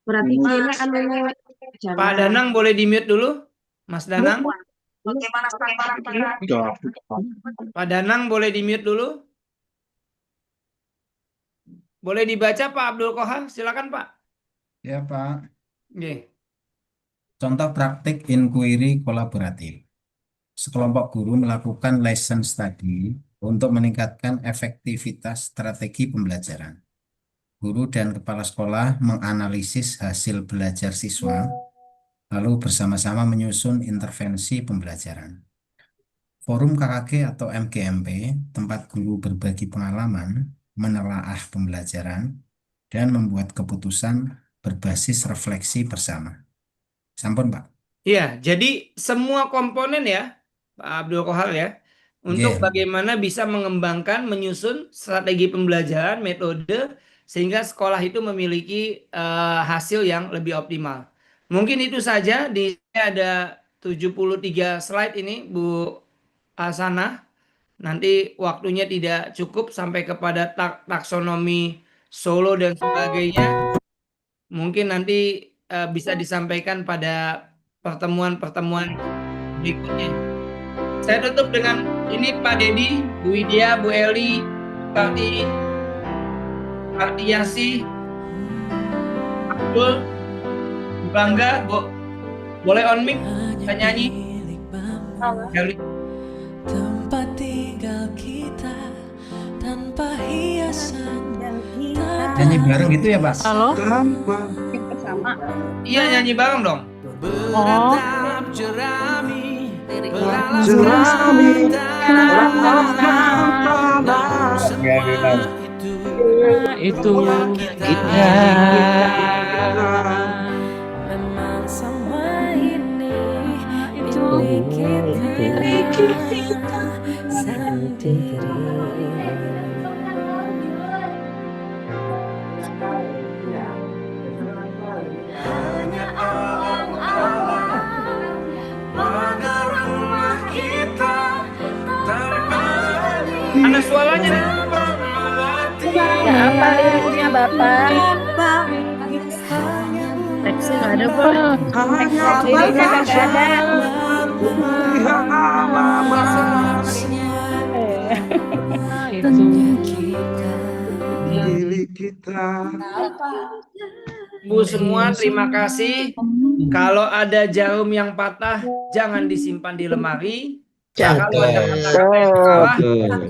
Berarti ini Pak Danang boleh di-mute dulu? Mas Danang? Pak Danang boleh di-mute dulu? Boleh dibaca Pak Abdul Kohar? Silakan Pak. Ya, Pak. Oke. Contoh praktik inquiry kolaboratif. Sekelompok guru melakukan lesson study untuk meningkatkan efektivitas strategi pembelajaran. Guru dan kepala sekolah menganalisis hasil belajar siswa, lalu bersama-sama menyusun intervensi pembelajaran. Forum KKG atau MGMP, tempat guru berbagi pengalaman, menelaah pembelajaran, dan membuat keputusan berbasis refleksi bersama. Sampun, Pak. Iya, jadi semua komponen ya, Pak Abdul Kohar ya, untuk bagaimana bisa mengembangkan, menyusun strategi pembelajaran, metode, sehingga sekolah itu memiliki hasil yang lebih optimal. Mungkin itu saja, di ada 73 slide ini Bu Hasanah. Nanti waktunya tidak cukup sampai kepada taksonomi Solo dan sebagainya. Mungkin nanti bisa disampaikan pada pertemuan-pertemuan berikutnya. Saya tutup dengan ini Pak Dedi, Bu Widya, Bu Eli, Pak Yasi, Abdul, Bu Bangga, Bu, boleh on mic, saya nyanyi. Tempat tinggal kita tanpa hiasan. Nyanyi bareng gitu ya, Pak? Halo? Bersama. Iya, nyanyi bareng dong. Beratap jerami, Itu kita. Memang semua ini milik kita sendiri. Hanya alam-alam pada rumah kita tanpa Mana suaranya nih? Ya, apa liriknya Bapak? Teksnya nggak ada, Pak. Liriknya nggak ada. Bu semua terima kasih. Kalau ada jarum yang patah, jangan disimpan di lemari. Kalau ada kata-kata yang salah,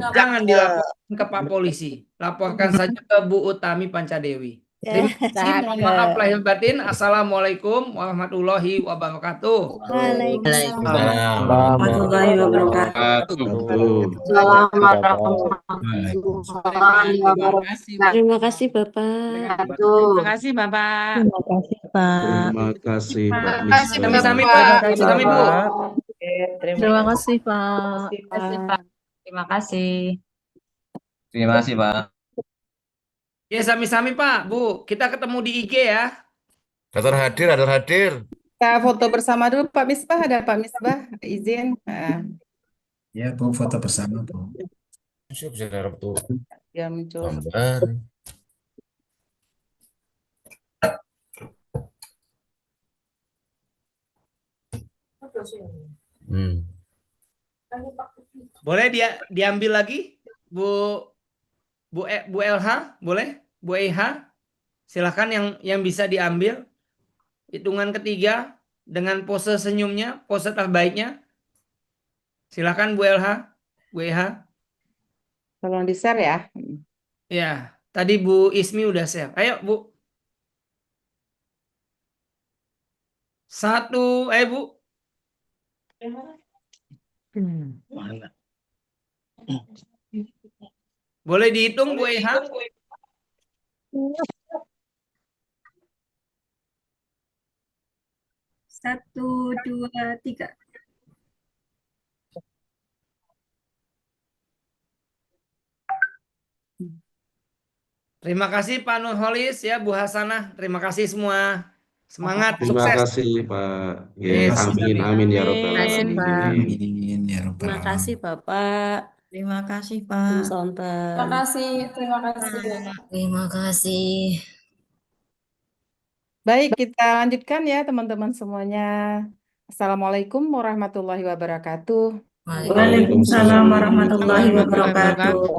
jangan dilaporkan ke Pak Polisi. Laporkan saja ke Bu Utami Pancadewi. Terima kasih. Mohon maaf lahir batin. Assalamualaikum warahmatullahi wabarakatuh. Waalaikumsalam warahmatullahi wabarakatuh. Terima kasih Bapak. Terima kasih Bapak. Terima kasih Pak. Terima kasih Pak Sami-sami Pak. Sami Bu. Terima kasih Pak. Terima kasih. Terima kasih, Pak. Ya sami-sami Pak, Bu. Kita ketemu di IG ya. Hadir hadir, hadir. Kita foto bersama dulu Pak Misbah, ada Pak Misbah, izin. Ya, Bu, foto bersama, Bu. Siap, bisa harap tuh. Ya muncul. Gambar. Boleh diambil lagi, Bu LH, boleh? Bu EH, silakan yang bisa diambil. Hitungan ketiga dengan pose senyumnya, pose terbaiknya. Silakan Bu LH, Bu EH. Tolong di-share ya. Ya. Tadi Bu Ismi udah share. Ayo Bu. 1, ayo Bu. Mana? Boleh dihitung Bu Eha? 1, 2, 3. Terima kasih Pak Nurholis ya, Bu Hasanah. Terima kasih semua. Semangat, Terima sukses. kasih Pak. Ya, Yes. amin, amin ya robbal Kasih, Pak. alamin. Amin ya rabbal Terima alamin. kasih Bapak. Terima kasih, Tim Pak. Terima Sonten. kasih, terima kasih. Terima kasih. Baik, kita lanjutkan ya teman-teman semuanya. Assalamualaikum warahmatullahi wabarakatuh. Waalaikumsalam warahmatullahi wabarakatuh.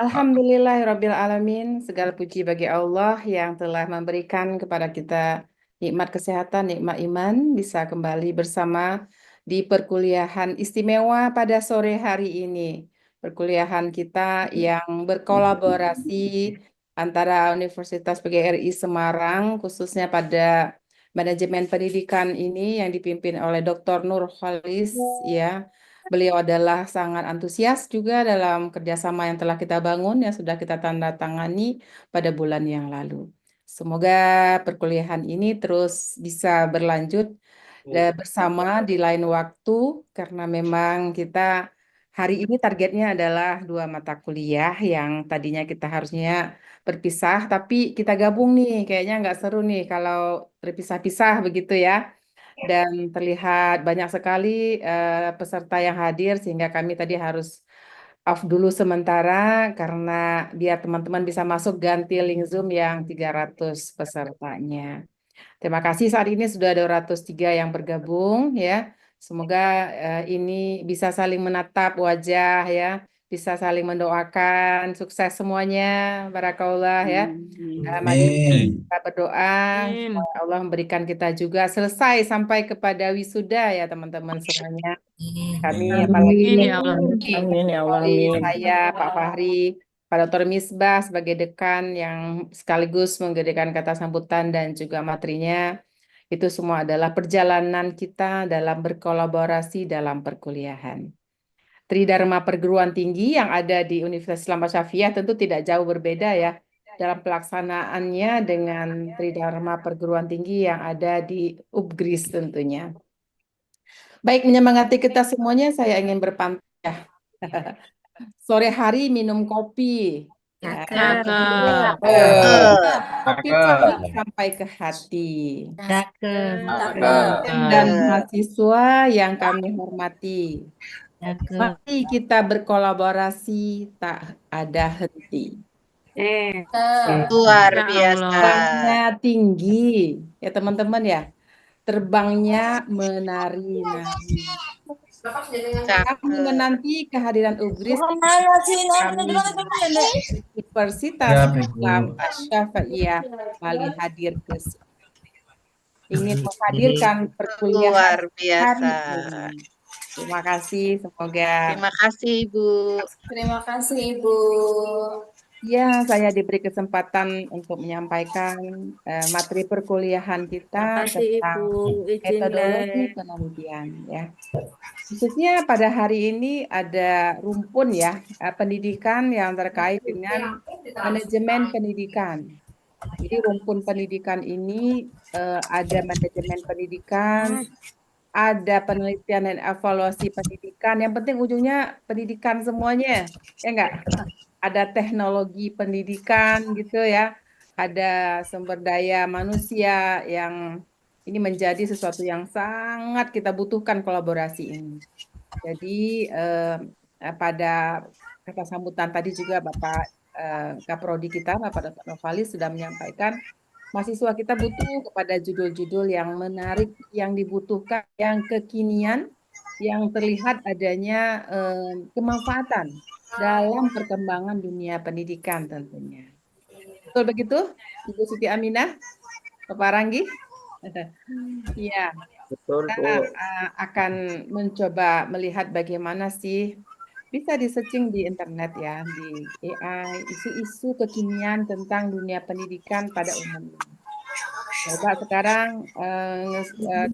Alhamdulillahirrabbilalamin. Segala puji bagi Allah yang telah memberikan kepada kita nikmat kesehatan, nikmat iman, bisa kembali bersama di perkuliahan istimewa pada sore hari ini. Perkuliahan kita yang berkolaborasi antara Universitas PGRI Semarang, khususnya pada manajemen pendidikan ini yang dipimpin oleh Dr. Nurholis, ya. Beliau adalah sangat antusias juga dalam kerjasama yang telah kita bangun, yang sudah kita tanda tangani pada bulan yang lalu. Semoga perkuliahan ini terus bisa berlanjut bersama di lain waktu, karena memang kita hari ini targetnya adalah 2 mata kuliah yang tadinya kita harusnya berpisah, tapi kita gabung nih, kayaknya nggak seru nih kalau terpisah-pisah begitu ya. Dan terlihat banyak sekali peserta yang hadir sehingga kami tadi harus off dulu sementara karena biar teman-teman bisa masuk ganti link Zoom yang 300 pesertanya. Terima kasih, saat ini sudah ada 203 yang bergabung ya. Semoga ini bisa saling menatap wajah ya, bisa saling mendoakan, sukses semuanya, barakallah ya. Mari kita berdoa supaya Allah memberikan kita juga selesai sampai kepada wisuda ya teman-teman semuanya. Kami apalagi Amin ya Allah, amin. saya, Pak Fahri, Pak Dr. Misbah sebagai dekan yang sekaligus memberikan kata sambutan dan juga materinya. Itu semua adalah perjalanan kita dalam berkolaborasi dalam perkuliahan. Tridharma perguruan tinggi yang ada di Universitas Islam Syafi'iyah tentu tidak jauh berbeda ya dalam pelaksanaannya dengan Tridharma perguruan tinggi yang ada di UPGRIS tentunya. Baik, menyemangati kita semuanya, saya ingin berpantun. Sore hari minum kopi. Ya. Kopi sampai ke hati. Dan mahasiswa yang kami hormati. Mari kita berkolaborasi, tak ada henti. Luar biasa. Terbangnya tinggi, ya teman-teman ya. Terbangnya menari-nari. Kami menanti kehadiran UGRIS kami Universitas Islam Asy-Syafi'iyah kembali hadir ke sini. Ingin menghadirkan perkuliahan Luar biasa. hari ini. Terima kasih, semoga. Terima kasih Ibu. Terima kasih Ibu. Ya, saya diberi kesempatan untuk menyampaikan materi perkuliahan kita Makasih tentang Ibu, izin metodologi penelitian ya. Khususnya pada hari ini ada rumpun ya pendidikan yang terkait dengan manajemen pendidikan. Jadi rumpun pendidikan ini ada manajemen pendidikan, ada penelitian dan evaluasi pendidikan. Yang penting ujungnya pendidikan semuanya, ya enggak? Ada teknologi pendidikan gitu ya, ada sumber daya manusia yang ini menjadi sesuatu yang sangat kita butuhkan kolaborasi ini. Jadi pada kata sambutan tadi juga Bapak Kaprodi kita, Bapak Dr. Nurholis sudah menyampaikan mahasiswa kita butuh kepada judul-judul yang menarik, yang dibutuhkan, yang kekinian, yang terlihat adanya kemanfaatan dalam perkembangan dunia pendidikan tentunya. Betul begitu, Ibu Siti Aminah, Bapak Ranggi? Iya. Betul, Kita akan mencoba melihat bagaimana sih Bisa di-searching di internet ya, di AI, isu-isu kekinian tentang dunia pendidikan pada umumnya. Coba sekarang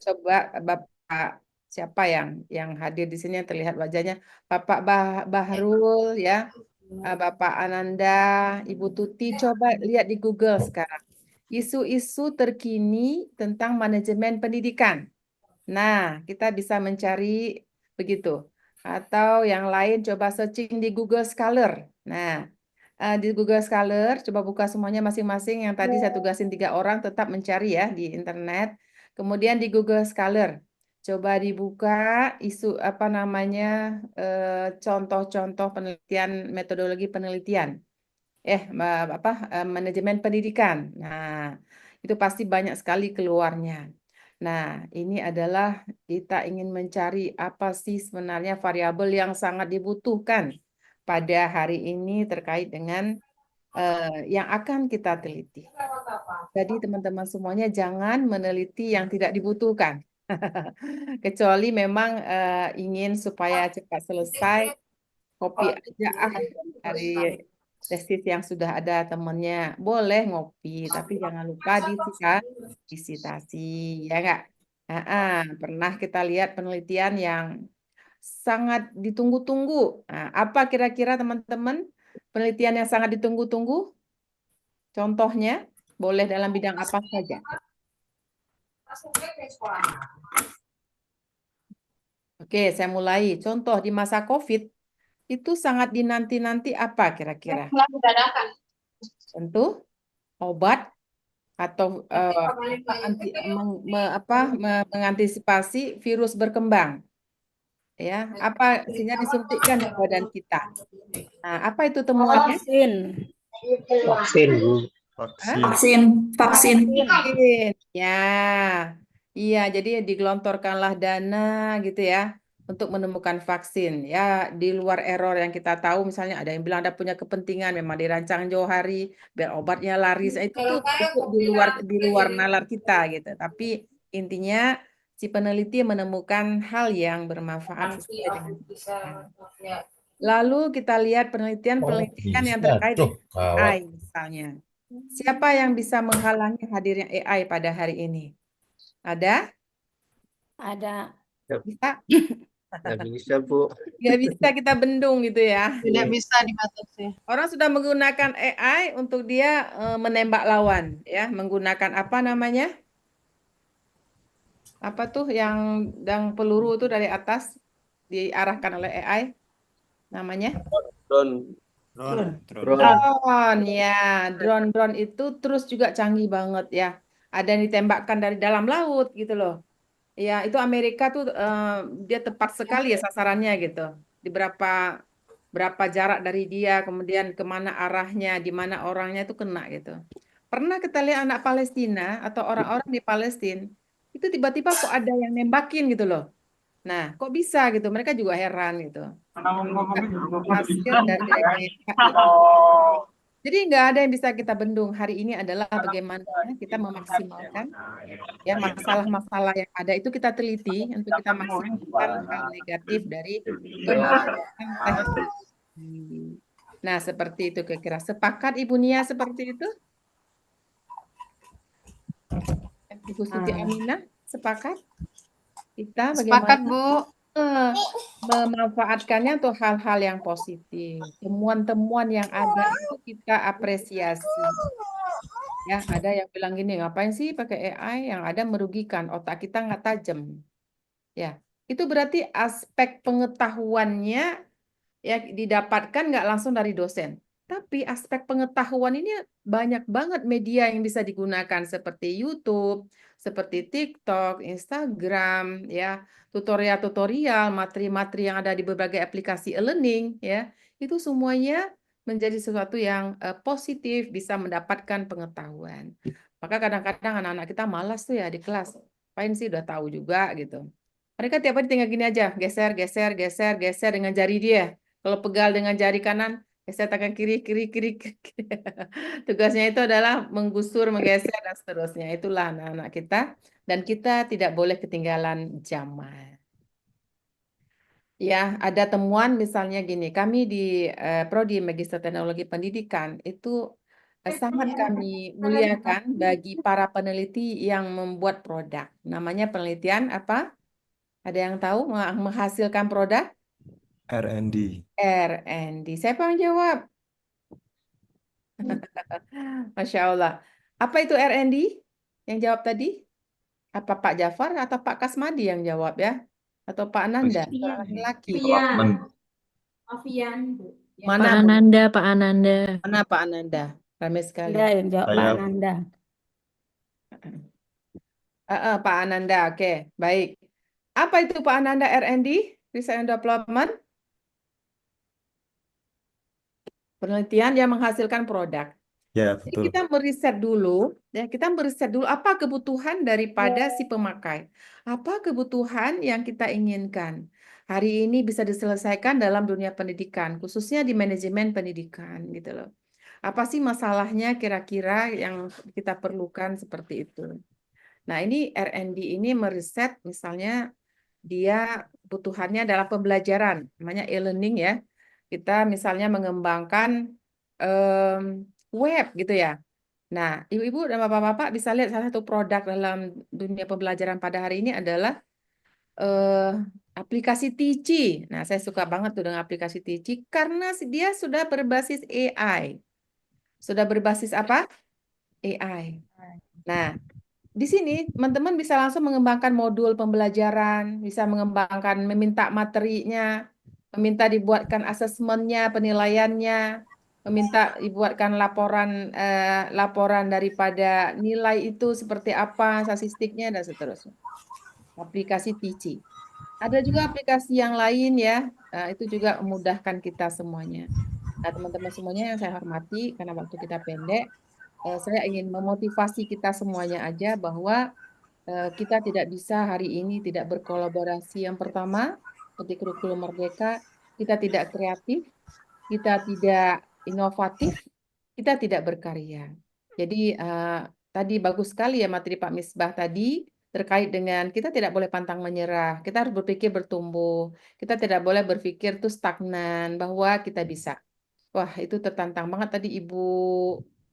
coba Bapak siapa yang hadir di sini yang terlihat wajahnya, Bapak Bahrul ya, Bapak Ananda, Ibu Tuti, coba lihat di Google sekarang. Isu-isu terkini tentang manajemen pendidikan. Nah, kita bisa mencari begitu. Atau yang lain coba searching di Google Scholar. Nah, di Google Scholar, coba buka semuanya masing-masing. Yang tadi saya tugasin 3 orang tetap mencari ya di internet. Kemudian di Google Scholar, coba dibuka isu apa namanya contoh-contoh penelitian, metodologi penelitian. Manajemen pendidikan. Nah, itu pasti banyak sekali keluarnya. Nah, ini adalah kita ingin mencari apa sih sebenarnya variabel yang sangat dibutuhkan pada hari ini terkait dengan yang akan kita teliti. Jadi teman-teman semuanya jangan meneliti yang tidak dibutuhkan. Kecuali memang ingin supaya cepat selesai, kopi aja dari tesis yang sudah ada temennya. Boleh ngopi, tapi jangan lupa disitasi, ya enggak? Pernah kita lihat penelitian yang sangat ditunggu-tunggu. Nah, apa kira-kira teman-teman penelitian yang sangat ditunggu-tunggu? Contohnya, boleh dalam bidang apa saja? Oke, saya mulai. Contoh di masa COVID, itu sangat dinanti-nanti apa kira-kira? Tentu obat atau mengantisipasi virus berkembang. Ya, apa sehingga disuntikkan di badan kita. Nah, apa itu temuannya? Vaksin, Bu. Vaksin. Ya, iya. Jadi digelontorkanlah dana gitu ya untuk menemukan vaksin. Ya, di luar error yang kita tahu, misalnya ada yang bilang ada punya kepentingan, memang dirancang jauh hari biar obatnya laris. Itu tuh di luar nalar kita gitu. Tapi intinya si peneliti menemukan hal yang bermanfaat sesuai dengan Lalu kita lihat penelitian yang terkait dengan AI misalnya. Siapa yang bisa menghalangi hadirnya AI pada hari ini? Ada? Ada. Bisa? Nggak bisa, Bu. Nggak bisa kita bendung gitu ya. Tidak bisa dibatasi. Orang sudah menggunakan AI untuk dia menembak lawan, ya, menggunakan apa namanya? Apa tuh yang peluru itu dari atas diarahkan oleh AI? Namanya? Drone, ya. Drone itu terus juga canggih banget ya. Ada yang ditembakkan dari dalam laut gitu loh. Ya, itu Amerika tuh dia tepat sekali ya sasarannya gitu. Di berapa jarak dari dia, kemudian kemana arahnya, di mana orangnya itu kena gitu. Pernah kita lihat anak Palestina atau orang-orang di Palestina itu tiba-tiba kok ada yang nembakin gitu loh. Nah, kok bisa gitu? Mereka juga heran gitu. Hasil dari Amerika. Jadi nggak ada yang bisa kita bendung. Hari ini adalah bagaimana kita memaksimalkan ya masalah-masalah yang ada itu kita teliti untuk kita maksimalkan hal negatif dari pemanfaatan teknologi. Nah, seperti itu kira-kira. Sepakat Ibu Nia seperti itu? Ibu Siti Aminah, sepakat? Kita Sepakat, bagaimana Bu. memanfaatkannya untuk hal-hal yang positif. Temuan-temuan yang ada itu kita apresiasi. Ya, ada yang bilang gini, ngapain sih pakai AI yang ada merugikan, otak kita nggak tajam. Ya, itu berarti aspek pengetahuannya ya didapatkan nggak langsung dari dosen. Tapi aspek pengetahuan ini banyak banget media yang bisa digunakan seperti YouTube, seperti TikTok, Instagram, ya, tutorial-tutorial, materi-materi yang ada di berbagai aplikasi e-learning, ya, itu semuanya menjadi sesuatu yang positif, bisa mendapatkan pengetahuan. Maka kadang-kadang anak-anak kita malas tuh ya di kelas. Apain sih udah tahu juga gitu. Mereka tiap hari tinggal gini aja, geser, geser, geser, geser dengan jari dia. Kalau pegal dengan jari kanan, geser tangan kiri, kiri, kiri, kiri. Tugasnya itu adalah menggusur, menggeser, dan seterusnya. Itulah anak-anak kita. Dan kita tidak boleh ketinggalan zaman. Ya, ada temuan misalnya gini, kami di Prodi Magister Teknologi Pendidikan itu sangat kami muliakan bagi para peneliti yang membuat produk. Namanya penelitian apa? Ada yang tahu menghasilkan produk? R&D. R&D. Siapa yang jawab? Masya Allah. Apa itu R&D? Yang jawab tadi? Apa Pak Jafar atau Pak Kasmadi yang jawab ya? Atau Pak Ananda? Laki-laki. Ovian. Mana Pak Bu? Ananda, Pak Ananda. Mana Pak Ananda? Ramai sekali. Ada yang jawab Pak Saya Ananda. Pak Ananda, oke. Baik. Apa itu Pak Ananda R&D? Research and Development? Penelitian yang menghasilkan produk. ya Jadi betul. kita meriset dulu, ya kita meriset dulu apa kebutuhan daripada si pemakai. Apa kebutuhan yang kita inginkan. Hari ini bisa diselesaikan dalam dunia pendidikan, khususnya di manajemen pendidikan gitu loh. Apa sih masalahnya kira-kira yang kita perlukan seperti itu. Nah, ini R&D ini meriset misalnya dia kebutuhannya dalam pembelajaran, namanya e-learning ya. Kita misalnya mengembangkan web gitu ya. Nah, ibu-ibu dan bapak-bapak bisa lihat salah satu produk dalam dunia pembelajaran pada hari ini adalah aplikasi Teachee. Nah, saya suka banget tuh dengan aplikasi Teachee karena dia sudah berbasis AI. Sudah berbasis apa? AI. Nah, di sini teman-teman bisa langsung mengembangkan modul pembelajaran, bisa mengembangkan meminta materinya, meminta dibuatkan asesmennya, penilaiannya, meminta dibuatkan laporan daripada nilai itu seperti apa, statistiknya dan seterusnya. Aplikasi Teachee. Ada juga aplikasi yang lain ya, itu juga memudahkan kita semuanya. Nah, teman-teman semuanya yang saya hormati, karena waktu kita pendek, saya ingin memotivasi kita semuanya aja bahwa kita tidak bisa hari ini tidak berkolaborasi. Yang pertama, seperti kurikulum Merdeka, kita tidak kreatif, kita tidak inovatif, kita tidak berkarya. Jadi tadi bagus sekali ya materi Pak Misbah tadi terkait dengan kita tidak boleh pantang menyerah, kita harus berpikir bertumbuh, kita tidak boleh berpikir tuh stagnan bahwa kita bisa. Wah, itu tertantang banget tadi Ibu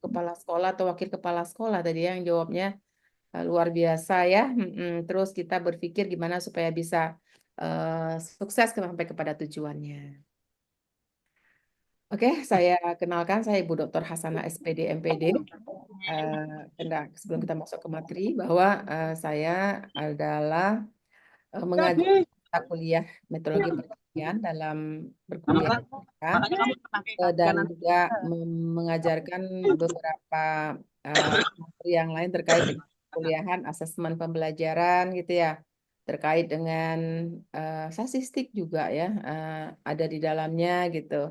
Kepala Sekolah atau Wakil Kepala Sekolah tadi yang jawabnya luar biasa ya. Terus kita berpikir gimana supaya bisa sukses sampai kepada tujuannya. Oke, saya kenalkan saya Ibu Dr. Hasanah SPD MPD. Sebelum kita masuk ke materi bahwa saya adalah mengajar mata kuliah metodologi penelitian dalam berkuliah dan juga mengajarkan beberapa materi yang lain terkait dengan kuliahan, asesmen pembelajaran gitu ya, terkait dengan statistik juga ya, ada di dalamnya gitu.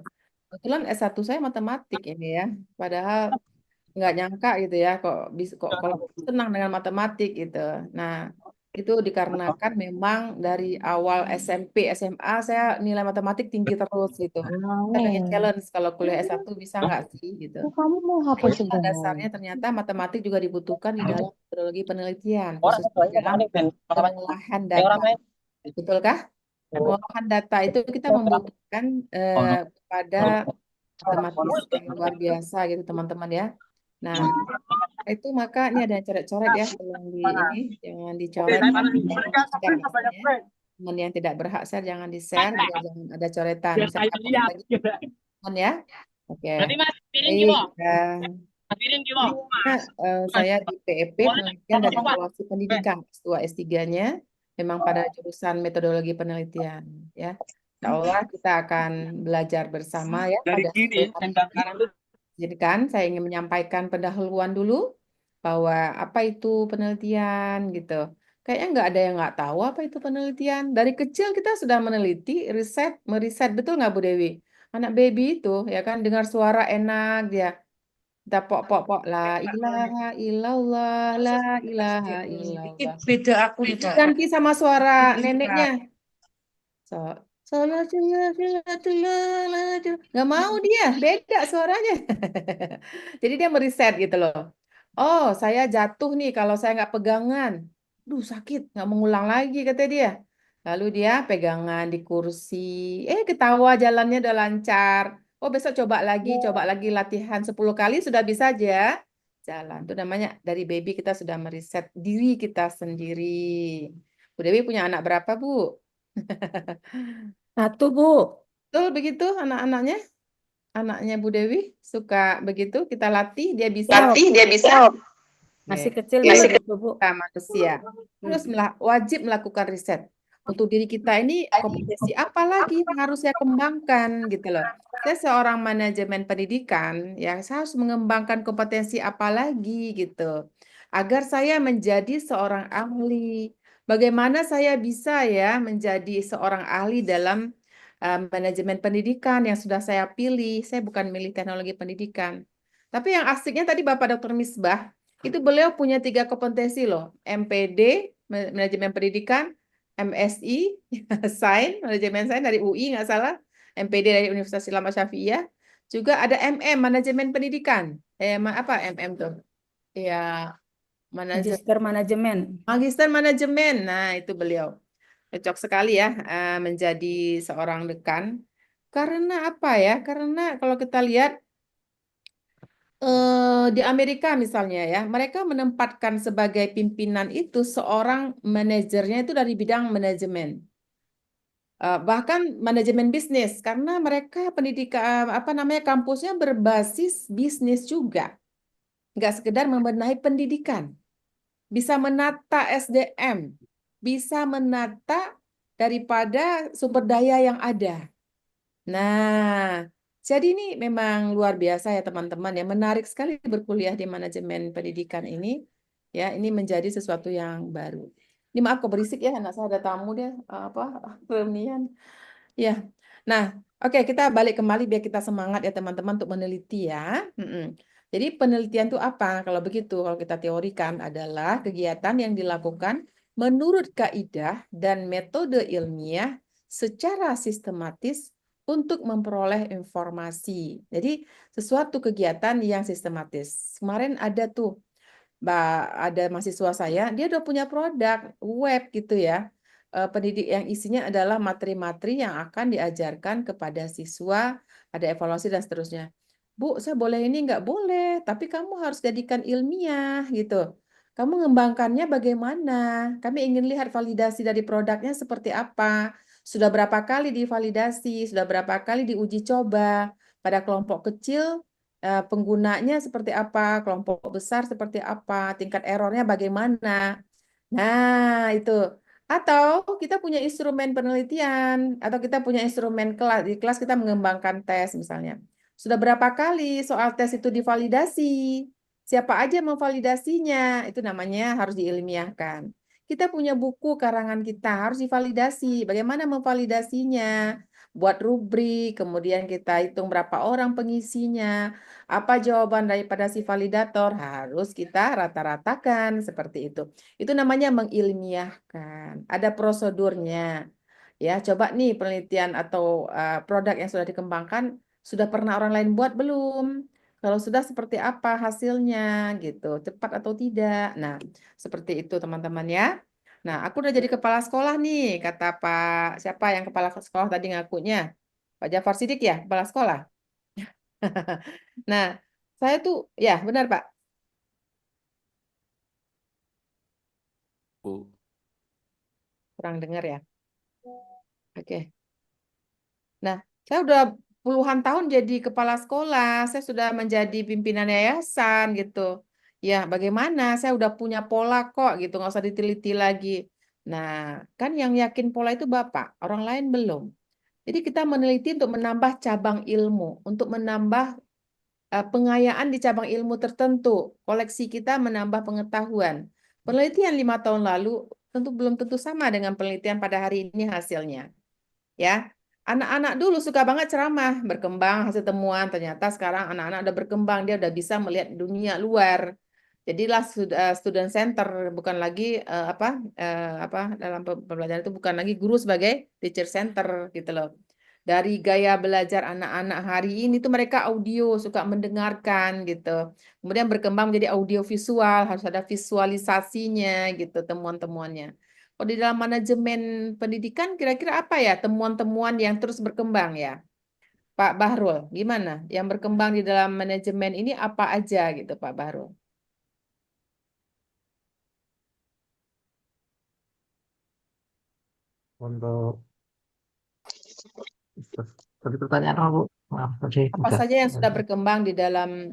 Kebetulan S1 saya matematik ini ya, padahal nggak nyangka gitu ya kok kalau senang dengan matematik gitu. Nah, itu dikarenakan memang dari awal SMP, SMA saya nilai matematik tinggi terus gitu. Saya pengen challenge kalau kuliah S1 bisa nggak sih gitu. Kamu mau apa sih? Pada dasarnya ternyata matematik juga dibutuhkan di dalam metodologi penelitian, khususnya dalam pengolahan data. Betulkah? Pengolahan data itu kita membutuhkan kepada matematis yang luar biasa gitu teman-teman ya. Nah, itu maka ini ada yang coret-coret ya, tolong di ini jangan dicoret. Teman yang tidak berhak share jangan di-share, jangan ada coretan. Bisa hapus lagi, teman ya. Oke. Saya di PEP penelitian dan evaluasi pendidikan S2 S3-nya memang pada jurusan metodologi penelitian ya. Insya Allah kita akan belajar bersama ya pada jadi kan saya ingin menyampaikan pendahuluan dulu bahwa apa itu penelitian gitu. Kayaknya nggak ada yang nggak tahu apa itu penelitian. Dari kecil kita sudah meneliti, meriset, betul nggak Bu Dewi? Anak baby itu ya kan dengar suara enak dia. Kita pok la ilaha illallah, la ilaha illallah. Beda aku Itu ganti sama suara neneknya. Nggak mau dia, beda suaranya. Jadi dia meriset gitu loh. Oh, saya jatuh nih kalau saya nggak pegangan. Duh sakit, nggak mengulang lagi kata dia. Lalu dia pegangan di kursi. Ketawa jalannya udah lancar. Oh, besok coba lagi latihan 10 kali sudah bisa aja jalan. Itu namanya dari baby kita sudah meriset diri kita sendiri. Bu Dewi punya anak berapa, Bu? 1, Bu. Betul begitu anak-anaknya? Anaknya Bu Dewi suka begitu kita latih dia bisa. Masih Oke. kecil Masih belum itu, Bu. kita manusia. Terus wajib melakukan riset. Untuk diri kita ini kompetensi apa lagi yang harus saya kembangkan gitu loh. Saya seorang manajemen pendidikan, ya saya harus mengembangkan kompetensi apa lagi gitu. Agar saya menjadi seorang ahli. Bagaimana saya bisa ya menjadi seorang ahli dalam manajemen pendidikan yang sudah saya pilih. Saya bukan milih teknologi pendidikan. Tapi yang asiknya tadi Bapak Dr. Misbah, itu beliau punya 3 kompetensi loh. MPD, manajemen pendidikan, MSI, manajemen sains dari UI nggak salah, MPD dari Universitas Islam Asy-Syafi'iyah, juga ada MM, manajemen pendidikan. Apa MM tuh? Ya, Magister Manajemen. Magister Manajemen. Nah, itu beliau. Cocok sekali ya menjadi seorang dekan. Karena apa ya? Karena kalau kita lihat di Amerika misalnya ya, mereka menempatkan sebagai pimpinan itu seorang manajernya itu dari bidang manajemen. Bahkan manajemen bisnis karena mereka pendidikan kampusnya berbasis bisnis juga. Nggak sekedar membenahi pendidikan. Bisa menata SDM, bisa menata daripada sumber daya yang ada. Nah, jadi ini memang luar biasa ya teman-teman ya, menarik sekali berkuliah di manajemen pendidikan ini. Ya, ini menjadi sesuatu yang baru. Ini maaf kok berisik ya, anak saya ada tamu dia reunian. Ya. Nah, oke kita balik kembali biar kita semangat ya teman-teman untuk meneliti ya. Jadi penelitian itu apa? Kalau begitu, kalau kita teorikan adalah kegiatan yang dilakukan menurut kaidah dan metode ilmiah secara sistematis untuk memperoleh informasi. Jadi sesuatu kegiatan yang sistematis. Kemarin ada tuh, ada mahasiswa saya, dia udah punya produk web gitu ya. Pendidik yang isinya adalah materi-materi yang akan diajarkan kepada siswa, ada evaluasi dan seterusnya. Bu, saya boleh ini nggak boleh, tapi kamu harus jadikan ilmiah gitu. Kamu mengembangkannya bagaimana? Kami ingin lihat validasi dari produknya seperti apa. Sudah berapa kali divalidasi, sudah berapa kali diuji coba pada kelompok kecil, penggunanya seperti apa, kelompok besar seperti apa, tingkat errornya bagaimana. Nah, itu. Atau kita punya instrumen penelitian, atau kita punya instrumen kelas. Di kelas kita mengembangkan tes misalnya. Sudah berapa kali soal tes itu divalidasi? Siapa aja memvalidasinya? Itu namanya harus diilmiahkan. Kita punya buku karangan kita, harus divalidasi. Bagaimana memvalidasinya? Buat rubrik, kemudian kita hitung berapa orang pengisinya. Apa jawaban daripada si validator? Harus kita rata-ratakan seperti itu. Itu namanya mengilmiahkan. Ada prosedurnya. Ya, coba nih penelitian atau produk yang sudah dikembangkan sudah pernah orang lain buat belum? Kalau sudah seperti apa hasilnya gitu, cepat atau tidak. Nah, seperti itu teman-teman ya. Nah, aku udah jadi kepala sekolah nih, kata Pak siapa yang kepala sekolah tadi ngakunya? Pak Jafar Sidik ya, kepala sekolah. Nah, saya tuh ya benar Pak. Bu. Kurang dengar ya. Oke. Nah, saya udah puluhan tahun jadi kepala sekolah, saya sudah menjadi pimpinan yayasan gitu. Ya, bagaimana? Saya udah punya pola kok gitu, nggak usah diteliti lagi. Nah, kan yang yakin pola itu Bapak, orang lain belum. Jadi kita meneliti untuk menambah cabang ilmu, untuk menambah pengayaan di cabang ilmu tertentu. Koleksi kita menambah pengetahuan. Penelitian 5 tahun lalu tentu belum tentu sama dengan penelitian pada hari ini hasilnya. Ya, anak-anak dulu suka banget ceramah, berkembang hasil temuan. Ternyata sekarang anak-anak udah berkembang, dia udah bisa melihat dunia luar. Jadilah student center, bukan lagi dalam pembelajaran itu bukan lagi guru sebagai teacher center gitu loh. Dari gaya belajar anak-anak hari ini tuh mereka audio, suka mendengarkan gitu. Kemudian berkembang menjadi audio visual, harus ada visualisasinya gitu temuan-temuannya. Oh, di dalam manajemen pendidikan kira-kira apa ya temuan-temuan yang terus berkembang ya? Pak Bahrul, gimana? Yang berkembang di dalam manajemen ini apa aja gitu Pak Bahrul? Untuk tadi pertanyaan apa, Bu? Maaf tadi Apa udah. saja yang sudah berkembang di dalam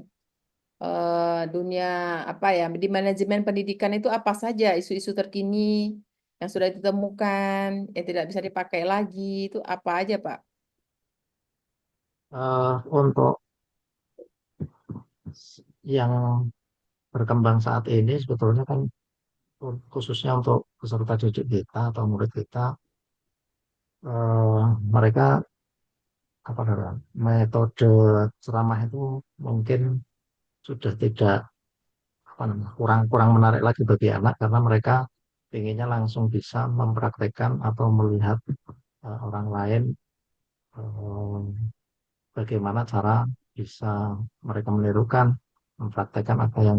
dunia apa ya di manajemen pendidikan itu apa saja isu-isu terkini yang sudah ditemukan yang tidak bisa dipakai lagi itu apa aja Pak? Untuk yang berkembang saat ini sebetulnya kan khususnya untuk peserta didik kita atau murid kita, mereka apa namanya, metode ceramah itu mungkin sudah tidak apa namanya, kurang menarik lagi bagi anak karena mereka inginnya langsung bisa mempraktekkan atau melihat orang lain bagaimana cara bisa mereka menirukan, mempraktekkan apa yang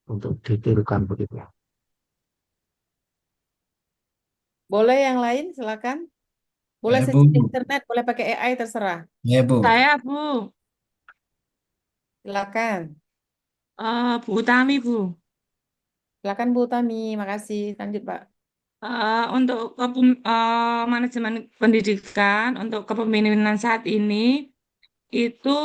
untuk ditirukan begitu. Boleh yang lain silakan. Boleh Bu. searching internet, boleh pakai AI terserah. Ya, Bu. Saya Bu, Silakan. Bu Utami Bu. Silakan Bu Tami, makasih. Lanjut Pak. Untuk manajemen pendidikan, untuk kepemimpinan saat ini, itu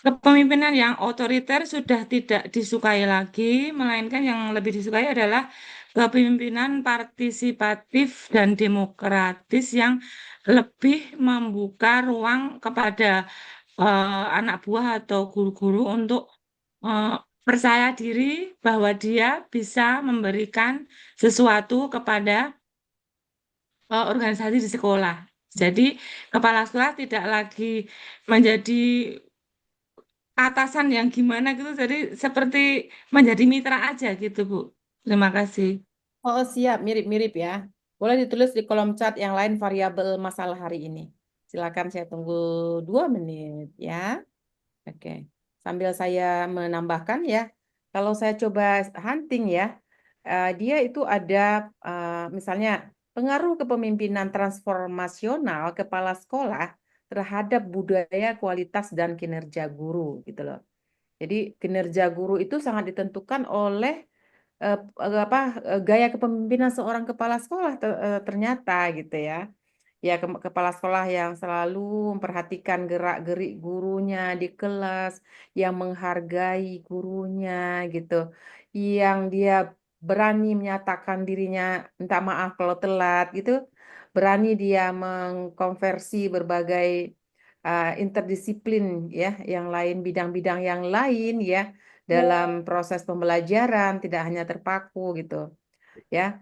kepemimpinan yang otoriter sudah tidak disukai lagi, melainkan yang lebih disukai adalah kepemimpinan partisipatif dan demokratis yang lebih membuka ruang kepada anak buah atau guru-guru untuk percaya diri bahwa dia bisa memberikan sesuatu kepada organisasi di sekolah. Jadi kepala sekolah tidak lagi menjadi atasan yang gimana gitu, jadi seperti menjadi mitra aja gitu Bu. Terima kasih. Oh siap, mirip-mirip ya. Boleh ditulis di kolom chat yang lain variabel masalah hari ini. Silakan saya tunggu 2 menit ya. Oke, sambil saya menambahkan ya. Kalau saya coba hunting ya, dia itu ada misalnya pengaruh kepemimpinan transformasional kepala sekolah terhadap budaya, kualitas, dan kinerja guru gitu loh. Jadi kinerja guru itu sangat ditentukan oleh gaya kepemimpinan seorang kepala sekolah ternyata gitu ya. Ya, kepala sekolah yang selalu memperhatikan gerak-gerik gurunya di kelas, yang menghargai gurunya gitu, yang dia berani menyatakan dirinya minta maaf kalau telat gitu, berani dia mengkonversi berbagai interdisiplin ya, yang lain bidang-bidang yang lain ya dalam proses pembelajaran tidak hanya terpaku gitu ya.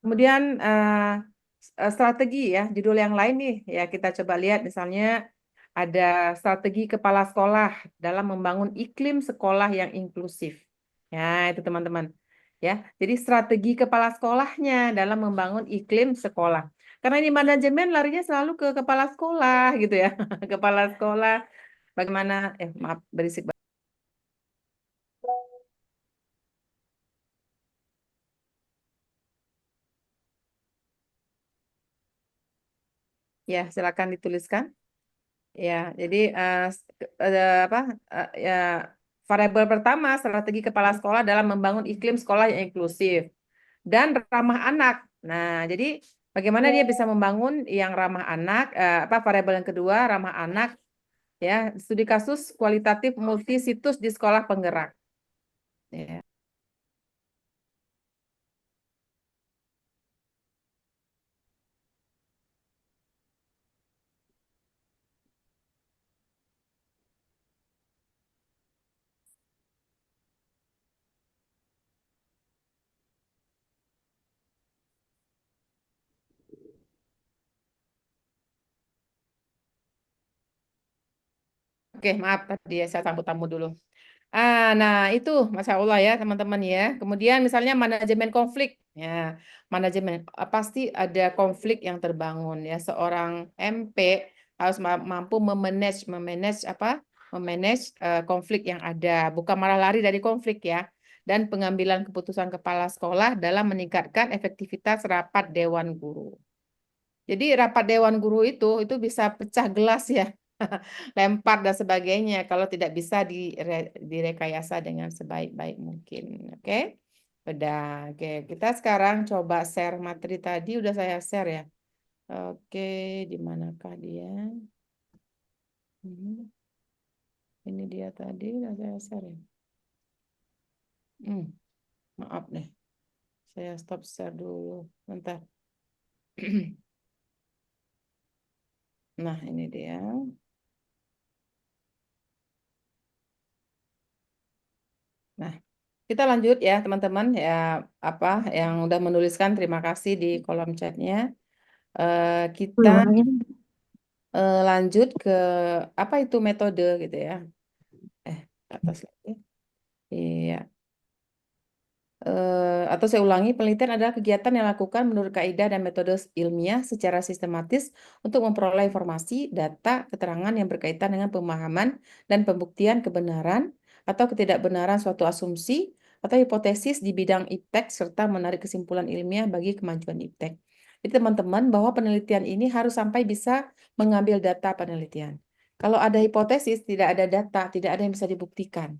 Kemudian strategi ya, judul yang lain nih ya kita coba lihat misalnya ada strategi kepala sekolah dalam membangun iklim sekolah yang inklusif. Ya, itu teman-teman. Ya, jadi strategi kepala sekolahnya dalam membangun iklim sekolah. Karena ini manajemen larinya selalu ke kepala sekolah gitu ya. Kepala sekolah bagaimana maaf berisik. Ya, silakan dituliskan. Ya, jadi ya variabel pertama strategi kepala sekolah dalam membangun iklim sekolah yang inklusif dan ramah anak. Nah, jadi bagaimana dia bisa membangun yang ramah anak? Variabel yang kedua ramah anak. Ya, studi kasus kualitatif multi situs di sekolah penggerak. Ya. Oke, maaf tadi ya, saya sambut tamu dulu. Nah itu Masya Allah ya teman-teman ya. Kemudian misalnya manajemen konflik. Ya, manajemen pasti ada konflik yang terbangun ya. Seorang MP harus mampu memanage konflik yang ada, bukan malah lari dari konflik ya. dan pengambilan keputusan kepala sekolah dalam meningkatkan efektivitas rapat Dewan Guru. Jadi rapat Dewan Guru itu bisa pecah gelas ya, lempar dan sebagainya kalau tidak bisa direkayasa dengan sebaik-baik mungkin. Oke? Udah. Oke, kita sekarang coba share materi tadi udah saya share ya. Oke, di manakah dia? Ini dia tadi udah saya share ya. Maaf nih. Saya stop share dulu. Bentar. Nah, ini dia. Nah, kita lanjut ya teman-teman ya, apa yang udah menuliskan terima kasih di kolom chatnya. Kita lanjut ke apa itu metode gitu ya. Atas lagi. Iya. Atau saya ulangi, penelitian adalah kegiatan yang dilakukan menurut kaidah dan metode ilmiah secara sistematis untuk memperoleh informasi, data, keterangan yang berkaitan dengan pemahaman dan pembuktian kebenaran atau ketidakbenaran suatu asumsi atau hipotesis di bidang iptek serta menarik kesimpulan ilmiah bagi kemajuan iptek. Jadi teman-teman, bahwa penelitian ini harus sampai bisa mengambil data penelitian. Kalau ada hipotesis, tidak ada data, tidak ada yang bisa dibuktikan.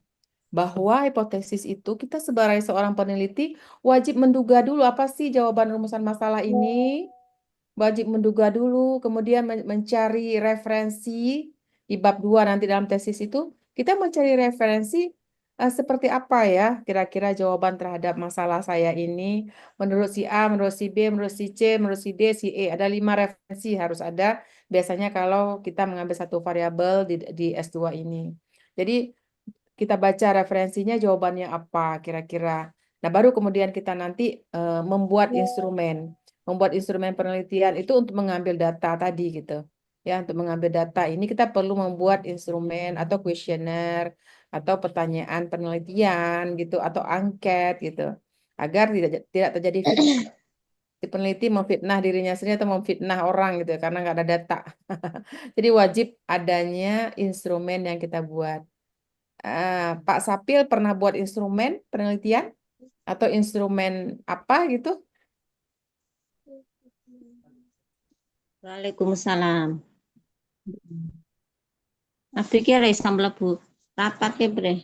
Bahwa hipotesis itu kita sebagai seorang peneliti wajib menduga dulu apa sih jawaban rumusan masalah ini, wajib menduga dulu, kemudian mencari referensi di bab 2 nanti dalam tesis itu kita mencari referensi seperti apa ya kira-kira jawaban terhadap masalah saya ini menurut si A, menurut si B, menurut si C, menurut si D, si E. Ada 5 referensi harus ada biasanya kalau kita mengambil satu variabel di S2 ini. Jadi kita baca referensinya jawabannya apa kira-kira. Nah, baru kemudian kita nanti membuat instrumen penelitian itu untuk mengambil data tadi gitu. Ya, untuk mengambil data ini kita perlu membuat instrumen atau kuesioner atau pertanyaan penelitian gitu atau angket gitu. Agar tidak terjadi fitnah. Si peneliti memfitnah dirinya sendiri atau memfitnah orang gitu karena nggak ada data. Jadi wajib adanya instrumen yang kita buat. Pak Sapil pernah buat instrumen penelitian atau instrumen apa gitu? Waalaikumsalam. Aku kira sambel Bu rapat ke bre.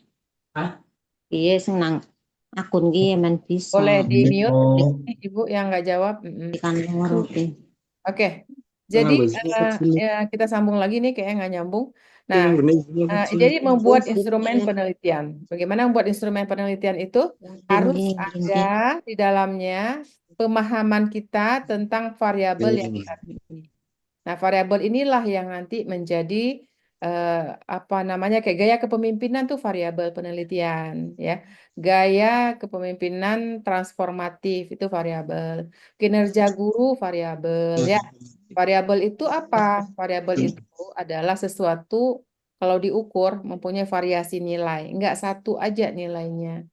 Iya senang akun ki men bisa. Boleh di mute Ibu yang nggak jawab. Oke. Jadi ya, kita sambung lagi nih kayaknya nggak nyambung. Nah, jadi membuat instrumen penelitian. Bagaimana membuat instrumen penelitian itu? Harus ada di dalamnya pemahaman kita tentang variabel yang kita miliki. Nah, variabel inilah yang nanti menjadi apa namanya kayak gaya kepemimpinan tuh variabel penelitian ya. Gaya kepemimpinan transformatif itu variabel. Kinerja guru variabel ya. Variabel itu apa? Variabel itu adalah sesuatu kalau diukur mempunyai variasi nilai, enggak satu aja nilainya.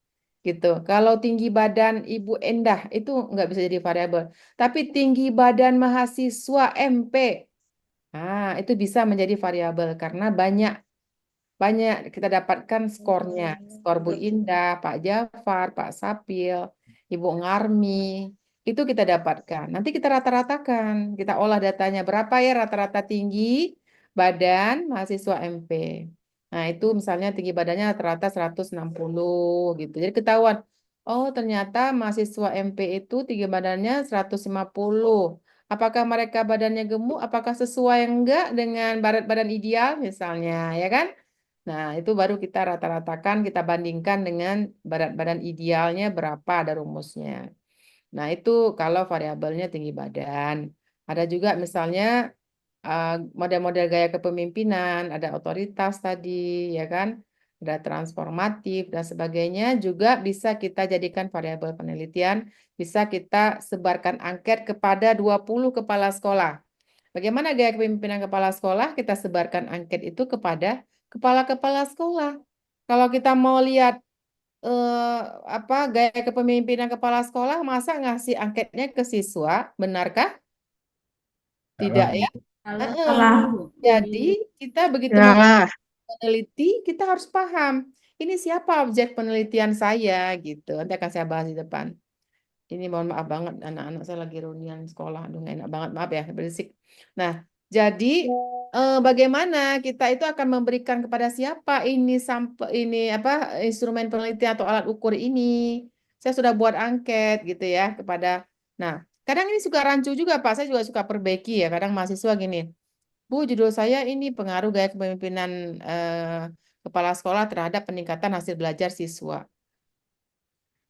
Gitu. Kalau tinggi badan Ibu Endah itu enggak bisa jadi variabel, tapi tinggi badan mahasiswa MP. Nah, itu bisa menjadi variabel karena banyak kita dapatkan skornya. Skor Bu Indah, Pak Jafar, Pak Sapil, Ibu Ngarmi. Itu kita dapatkan. Nanti kita rata-ratakan. Kita olah datanya. Berapa ya rata-rata tinggi badan mahasiswa MP. Nah, itu misalnya tinggi badannya rata-rata 160 gitu. Jadi ketahuan, oh ternyata mahasiswa MP itu tinggi badannya 150. Apakah mereka badannya gemuk? Apakah sesuai enggak dengan badan ideal misalnya, ya kan? Nah, itu baru kita rata-ratakan, kita bandingkan dengan badan idealnya berapa, ada rumusnya. Nah, itu kalau variabelnya tinggi badan. Ada juga misalnya model-model gaya kepemimpinan, ada otoritas tadi, ya kan? Ada transformatif dan sebagainya juga bisa kita jadikan variabel penelitian, bisa kita sebarkan angket kepada 20 kepala sekolah. Bagaimana gaya kepemimpinan kepala sekolah? Kita sebarkan angket itu kepada kepala-kepala sekolah. Kalau kita mau lihat apa gaya kepemimpinan kepala sekolah, masa ngasih angketnya ke siswa, benarkah? Tidak ya? Jadi kita begitu meneliti, kita harus paham ini siapa objek penelitian saya gitu. Nanti akan saya bahas di depan. Ini mohon maaf banget anak-anak saya lagi reunian sekolah. Aduh, nggak enak banget, maaf ya, berisik. Nah, jadi bagaimana kita itu akan memberikan kepada siapa ini instrumen penelitian atau alat ukur ini. Saya sudah buat angket gitu ya kepada. Nah, kadang ini suka rancu juga Pak. Saya juga suka perbaiki ya. Kadang mahasiswa gini, Bu, judul saya ini pengaruh gaya kepemimpinan kepala sekolah terhadap peningkatan hasil belajar siswa.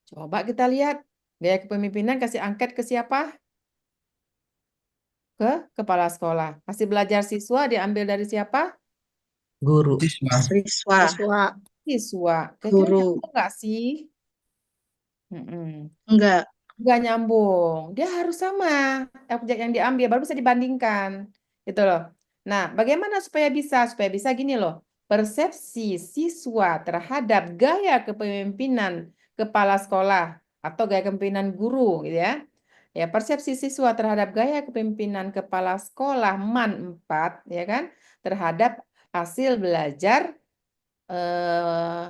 Coba kita lihat gaya kepemimpinan kasih angket ke siapa? Ke kepala sekolah. Hasil belajar siswa diambil dari siapa? Guru. Siswa. Siswa. Kira-kira Guru. nyambung nggak sih? Enggak. Nggak nyambung. Dia harus sama objek yang diambil, baru bisa dibandingkan. Gitu loh. Nah, bagaimana supaya bisa? Supaya bisa gini loh. Persepsi siswa terhadap gaya kepemimpinan kepala sekolah atau gaya kepemimpinan guru gitu ya. Ya, persepsi siswa terhadap gaya kepemimpinan kepala sekolah MAN 4 ya kan, terhadap hasil belajar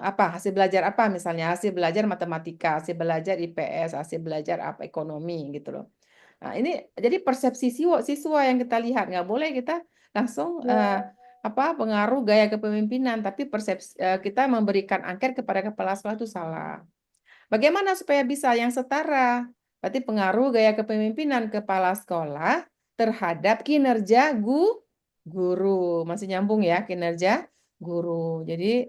hasil belajar apa misalnya, hasil belajar matematika, hasil belajar IPS, hasil belajar apa ekonomi gitu loh. Nah, ini jadi persepsi siswa yang kita lihat, nggak boleh kita langsung pengaruh gaya kepemimpinan, tapi persepsi kita memberikan angket kepada kepala sekolah itu salah. Bagaimana supaya bisa yang setara? Berarti pengaruh gaya kepemimpinan kepala sekolah terhadap kinerja guru. Masih nyambung ya, kinerja guru. Jadi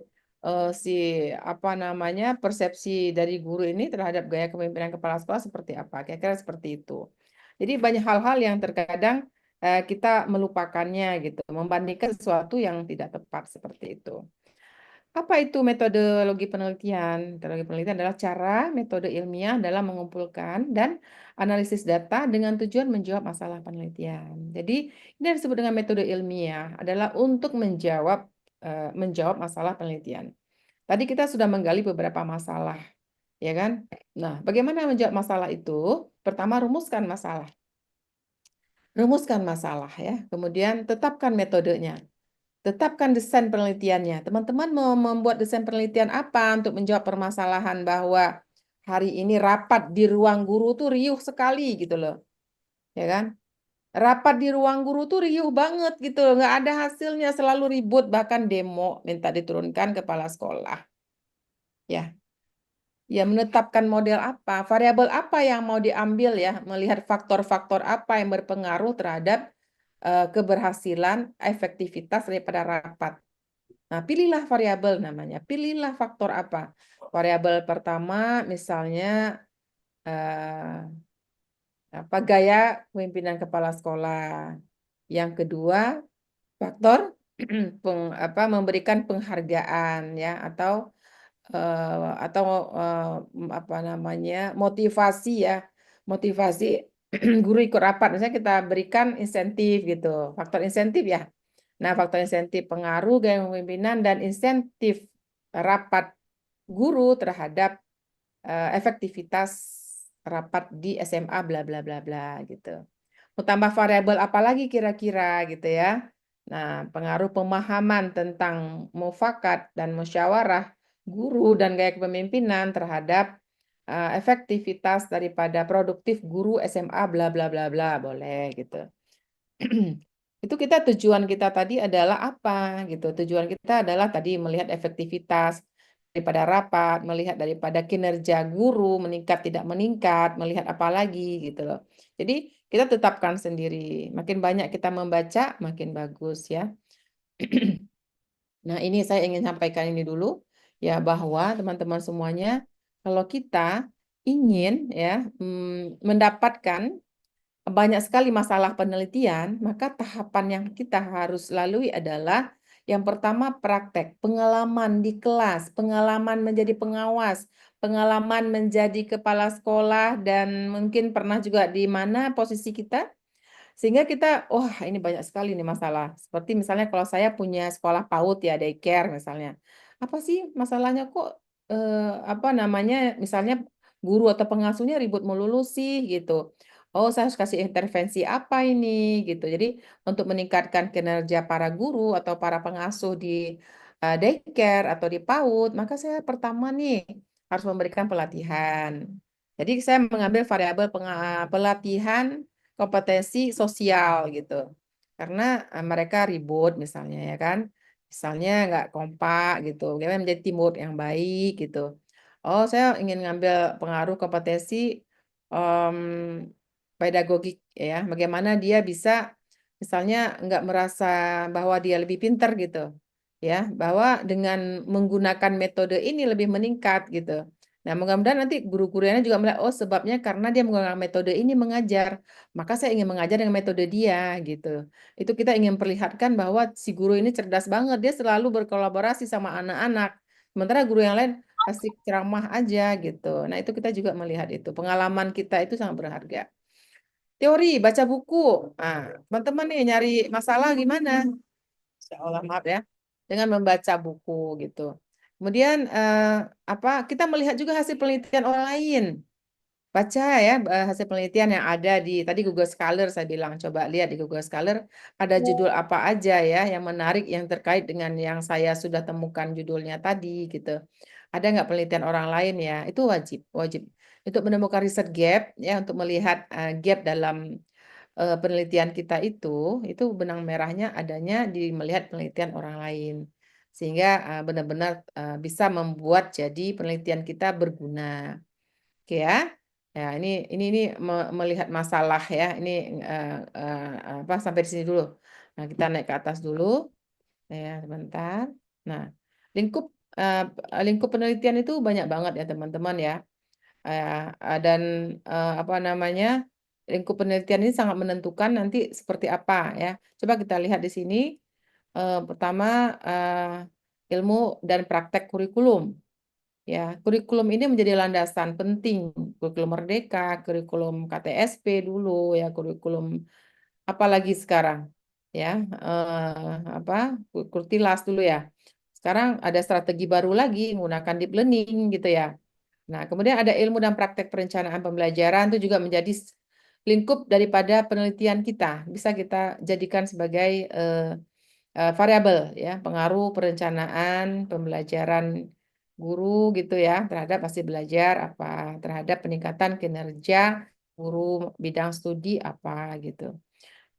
persepsi dari guru ini terhadap gaya kepemimpinan kepala sekolah seperti apa? Kira-kira seperti itu. Jadi banyak hal-hal yang terkadang kita melupakannya gitu, membandingkan sesuatu yang tidak tepat seperti itu. Apa itu metodologi penelitian? Metodologi penelitian adalah cara metode ilmiah dalam mengumpulkan dan analisis data dengan tujuan menjawab masalah penelitian. Jadi ini yang disebut dengan metode ilmiah adalah untuk menjawab masalah penelitian. Tadi kita sudah menggali beberapa masalah, ya kan? Nah, bagaimana menjawab masalah itu? Pertama, rumuskan masalah. Rumuskan masalah ya. Kemudian tetapkan metodenya. Tetapkan desain penelitiannya. Teman-teman mau membuat desain penelitian apa untuk menjawab permasalahan bahwa hari ini rapat di ruang guru tuh riuh sekali gitu loh. Ya kan? Rapat di ruang guru tuh riuh banget gitu loh. Nggak ada hasilnya, selalu ribut, bahkan demo minta diturunkan kepala sekolah. Ya. Ya, menetapkan model apa, variabel apa yang mau diambil ya, melihat faktor-faktor apa yang berpengaruh terhadap keberhasilan, efektivitas daripada rapat. Nah, pilihlah variabel namanya. Pilihlah faktor apa. Variabel pertama misalnya gaya pemimpinan kepala sekolah. Yang kedua, faktor memberikan penghargaan ya atau motivasi ya. Motivasi guru ikut rapat, misalnya kita berikan insentif gitu, faktor insentif ya. Nah, faktor insentif pengaruh gaya kepemimpinan dan insentif rapat guru terhadap efektivitas rapat di SMA bla bla bla bla gitu. Mau tambah variabel apa lagi kira-kira gitu ya. Nah, pengaruh pemahaman tentang mufakat dan musyawarah guru dan gaya kepemimpinan terhadap efektivitas daripada produktif guru SMA bla bla bla bla, boleh gitu. Itu tujuan kita tadi adalah apa gitu. Tujuan kita adalah tadi melihat efektivitas daripada rapat, melihat daripada kinerja guru meningkat tidak meningkat, melihat apa lagi gitu loh. Jadi kita tetapkan sendiri. Makin banyak kita membaca, makin bagus ya. Nah, ini saya ingin sampaikan ini dulu ya, bahwa teman-teman semuanya kalau kita ingin ya mendapatkan banyak sekali masalah penelitian, maka tahapan yang kita harus lalui adalah yang pertama praktek, pengalaman di kelas, pengalaman menjadi pengawas, pengalaman menjadi kepala sekolah, dan mungkin pernah juga di mana posisi kita. Sehingga kita, wah ini banyak sekali nih masalah. Seperti misalnya kalau saya punya sekolah PAUD ya, daycare misalnya. Apa sih masalahnya kok misalnya guru atau pengasuhnya ribut melulu sih gitu. Oh, saya harus kasih intervensi apa ini gitu. Jadi untuk meningkatkan kinerja para guru atau para pengasuh di daycare atau di PAUD, maka saya pertama nih harus memberikan pelatihan. Jadi saya mengambil variabel pelatihan kompetensi sosial gitu. Karena mereka ribut misalnya ya kan. Misalnya nggak kompak gitu. Bagaimana menjadi teamwork yang baik gitu. Oh, saya ingin ngambil pengaruh kompetensi pedagogik ya. Bagaimana dia bisa misalnya nggak merasa bahwa dia lebih pintar gitu. Ya, bahwa dengan menggunakan metode ini lebih meningkat gitu. Nah, mudah-mudahan nanti guru-gurunya juga melihat, oh sebabnya karena dia menggunakan metode ini mengajar, maka saya ingin mengajar dengan metode dia gitu. Itu kita ingin perlihatkan bahwa si guru ini cerdas banget, dia selalu berkolaborasi sama anak-anak. Sementara guru yang lain asik ceramah aja gitu. Nah, itu kita juga melihat itu. Pengalaman kita itu sangat berharga. Teori, baca buku. Nah, teman-teman nih nyari masalah gimana? Insya Allah, maaf ya. Dengan membaca buku gitu. Kemudian kita melihat juga hasil penelitian orang lain. Baca ya hasil penelitian yang ada di tadi Google Scholar saya bilang, coba lihat di Google Scholar ada judul apa aja ya yang menarik yang terkait dengan yang saya sudah temukan judulnya tadi gitu. Ada nggak penelitian orang lain ya? Itu wajib untuk menemukan riset gap ya, untuk melihat gap dalam penelitian kita itu benang merahnya adanya di melihat penelitian orang lain. Sehingga benar-benar bisa membuat jadi penelitian kita berguna. Oke ya. Ya, ini melihat masalah ya. Ini sampai di sini dulu. Nah, kita naik ke atas dulu. Ya, sebentar. Nah, lingkup penelitian itu banyak banget ya, teman-teman ya. Dan lingkup penelitian ini sangat menentukan nanti seperti apa ya. Coba kita lihat di sini. Pertama, ilmu dan praktek kurikulum. Ya, kurikulum ini menjadi landasan penting, kurikulum Merdeka, kurikulum KTSP dulu ya, kurikulum apalagi sekarang ya, Kurtilas dulu ya. Sekarang ada strategi baru lagi menggunakan deep learning gitu ya. Nah, kemudian ada ilmu dan praktek perencanaan pembelajaran itu juga menjadi lingkup daripada penelitian kita, bisa kita jadikan sebagai variabel ya, pengaruh perencanaan pembelajaran guru gitu ya terhadap hasil belajar apa, terhadap peningkatan kinerja guru bidang studi apa gitu.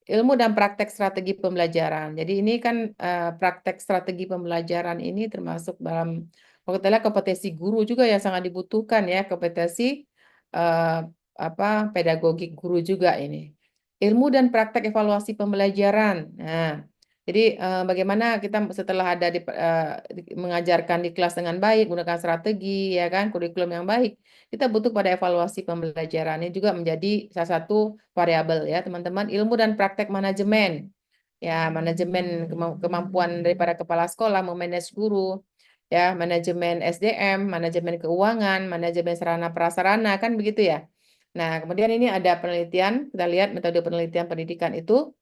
Ilmu dan praktek strategi pembelajaran. Jadi ini kan praktek strategi pembelajaran ini termasuk dalam kalau kita lihat kompetensi guru juga yang sangat dibutuhkan ya, kompetensi pedagogik guru juga ini. Ilmu dan praktek evaluasi pembelajaran. Nah, jadi bagaimana kita setelah ada mengajarkan di kelas dengan baik, menggunakan strategi ya kan, kurikulum yang baik, kita butuh pada evaluasi pembelajaran. Ini juga menjadi salah satu variabel ya, teman-teman. Ilmu dan praktek manajemen. Ya, manajemen kemampuan daripada kepala sekolah memanage guru, ya, manajemen SDM, manajemen keuangan, manajemen sarana prasarana kan begitu ya. Nah, kemudian ini ada penelitian, kita lihat metode penelitian pendidikan itu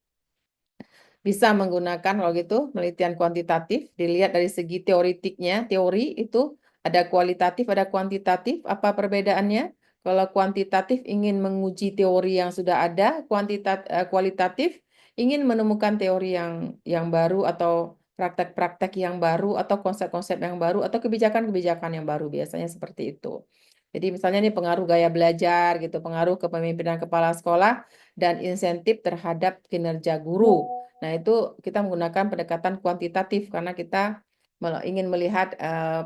bisa menggunakan kalau gitu penelitian kuantitatif, dilihat dari segi teoritiknya, teori itu ada kualitatif, ada kuantitatif, apa perbedaannya? Kalau kuantitatif ingin menguji teori yang sudah ada, kualitatif ingin menemukan teori yang baru atau praktek-praktek yang baru atau konsep-konsep yang baru atau kebijakan-kebijakan yang baru, biasanya seperti itu. Jadi misalnya ini pengaruh gaya belajar gitu, pengaruh kepemimpinan kepala sekolah dan insentif terhadap kinerja guru. Nah, itu kita menggunakan pendekatan kuantitatif karena kita ingin melihat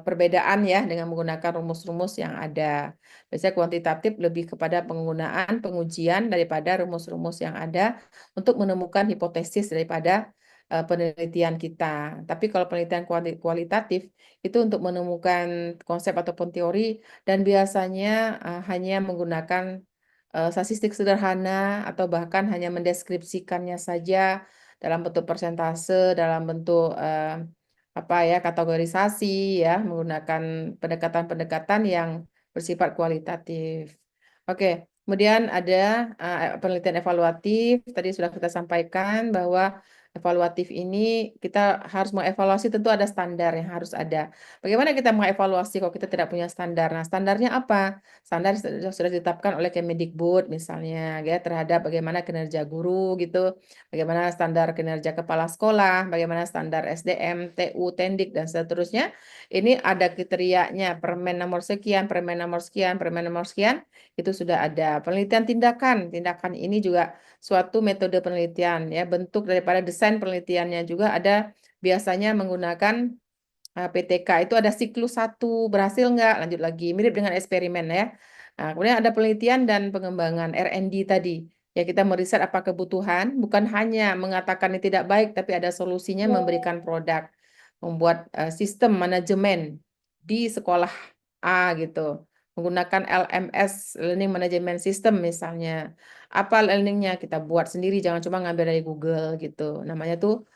perbedaan ya dengan menggunakan rumus-rumus yang ada. Biasanya kuantitatif lebih kepada penggunaan pengujian daripada rumus-rumus yang ada untuk menemukan hipotesis daripada penelitian kita. Tapi kalau penelitian kualitatif itu untuk menemukan konsep ataupun teori dan biasanya hanya menggunakan statistik sederhana atau bahkan hanya mendeskripsikannya saja dalam bentuk persentase, dalam bentuk kategorisasi ya, menggunakan pendekatan-pendekatan yang bersifat kualitatif. Oke, kemudian ada penelitian evaluatif. Tadi sudah kita sampaikan bahwa evaluatif ini kita harus mengevaluasi, tentu ada standar yang harus ada. Bagaimana kita mengevaluasi kalau kita tidak punya standar? Nah, standarnya apa? Standar sudah ditetapkan oleh Kemendikbud misalnya ya terhadap bagaimana kinerja guru gitu, bagaimana standar kinerja kepala sekolah, bagaimana standar SDM, TU, Tendik dan seterusnya. Ini ada kriterianya, Permen nomor sekian, Permen nomor sekian, Permen nomor sekian, itu sudah ada. Penelitian tindakan, tindakan ini juga suatu metode penelitian ya, bentuk daripada desain penelitiannya juga ada biasanya menggunakan PTK, itu ada siklus 1, berhasil nggak, lanjut lagi, mirip dengan eksperimen ya. Nah, kemudian ada penelitian dan pengembangan R&D tadi. Ya, kita meriset apa kebutuhan, bukan hanya mengatakan ini tidak baik, tapi ada solusinya memberikan produk, membuat sistem manajemen di sekolah A gitu, menggunakan LMS, Learning Management System misalnya. Apa learningnya kita buat sendiri, jangan cuma ngambil dari Google gitu. Namanya tuh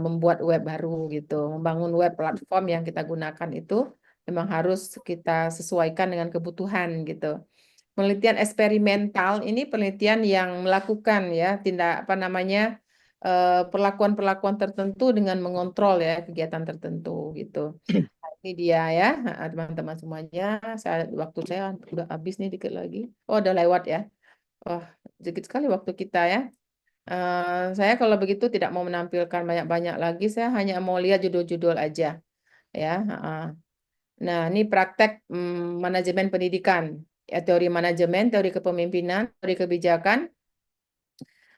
membuat web baru gitu, membangun web platform yang kita gunakan itu memang harus kita sesuaikan dengan kebutuhan gitu. Penelitian eksperimental ini penelitian yang melakukan ya tindak apa namanya perlakuan-perlakuan tertentu dengan mengontrol ya kegiatan tertentu gitu. Nah, ini dia ya teman-teman semuanya. Waktu saya udah habis nih dikit lagi. Oh, udah lewat ya. Wah, sedikit sekali waktu kita ya. Saya kalau begitu tidak mau menampilkan banyak-banyak lagi. Saya hanya mau lihat judul-judul aja ya. Nah, ini praktek manajemen pendidikan. Ya, teori manajemen, teori kepemimpinan, teori kebijakan,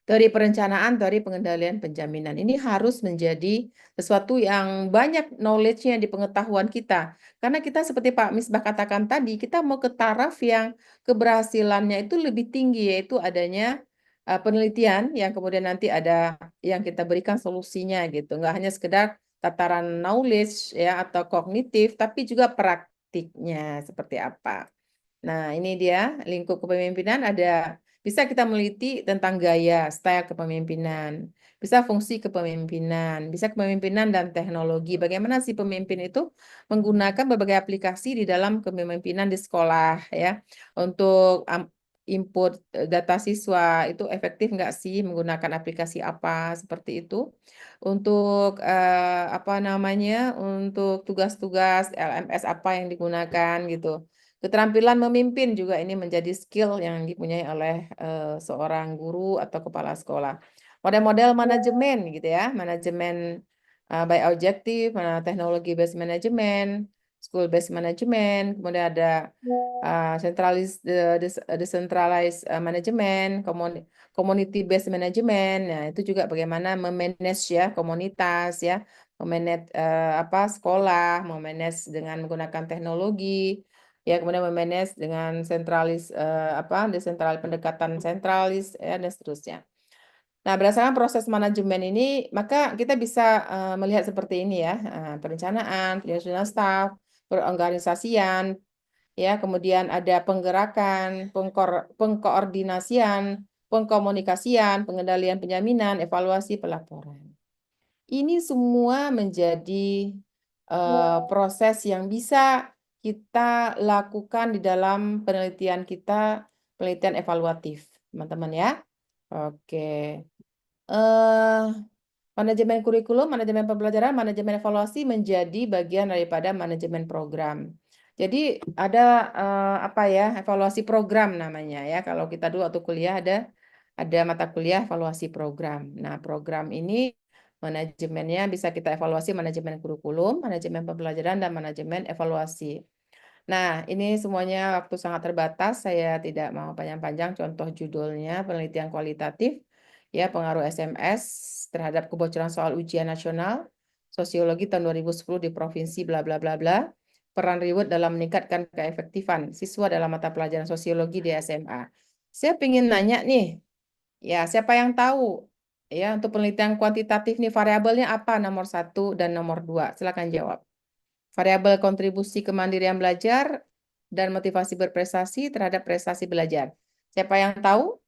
teori perencanaan, teori pengendalian penjaminan. Ini harus menjadi sesuatu yang banyak knowledge-nya di pengetahuan kita. Karena kita seperti Pak Misbah katakan tadi, kita mau ke taraf yang keberhasilannya itu lebih tinggi, yaitu adanya penelitian yang kemudian nanti ada yang kita berikan solusinya gitu. Nggak hanya sekedar tataran knowledge ya atau kognitif, tapi juga praktiknya seperti apa. Nah, ini dia lingkup kepemimpinan ada. Bisa kita meliti tentang gaya, style kepemimpinan, bisa fungsi kepemimpinan, bisa kepemimpinan dan teknologi. Bagaimana si pemimpin itu menggunakan berbagai aplikasi di dalam kepemimpinan di sekolah ya, untuk input data siswa itu efektif nggak sih menggunakan aplikasi apa seperti itu. Untuk apa namanya, untuk tugas-tugas LMS apa yang digunakan gitu. Keterampilan memimpin juga ini menjadi skill yang dipunyai oleh seorang guru atau kepala sekolah. Model-model manajemen gitu ya, manajemen by objective, teknologi based management, school based management, kemudian ada decentralized management, community based management. Nah, itu juga bagaimana memanage ya komunitas ya, memanage apa sekolah, memanage dengan menggunakan teknologi. Ya, kemudian memanage dengan sentralis desentral pendekatan sentralis ya, dan seterusnya. Nah, berdasarkan proses manajemen ini, maka kita bisa melihat seperti ini ya, perencanaan, penyusunan staf, pengorganisasian, ya, kemudian ada penggerakan, pengkoordinasian, pengkomunikasian, pengendalian penjaminan, evaluasi, pelaporan. Ini semua menjadi proses yang bisa kita lakukan di dalam penelitian kita, penelitian evaluatif, teman-teman ya. Oke. Manajemen kurikulum, manajemen pembelajaran, manajemen evaluasi menjadi bagian daripada manajemen program. Jadi ada apa ya, evaluasi program namanya ya. Kalau kita dulu waktu kuliah ada mata kuliah evaluasi program. Nah, program ini manajemennya bisa kita evaluasi manajemen kurikulum, manajemen pembelajaran, dan manajemen evaluasi. Nah, ini semuanya waktu sangat terbatas, saya tidak mau panjang-panjang, contoh judulnya penelitian kualitatif, ya pengaruh SMS terhadap kebocoran soal ujian nasional, sosiologi tahun 2010 di provinsi bla bla bla bla, peran reward dalam meningkatkan keefektifan siswa dalam mata pelajaran sosiologi di SMA. Saya ingin nanya nih, ya siapa yang tahu ya untuk penelitian kuantitatif nih variabelnya apa nomor 1 dan nomor 2? Silakan jawab. Variabel kontribusi kemandirian belajar dan motivasi berprestasi terhadap prestasi belajar. Siapa yang tahu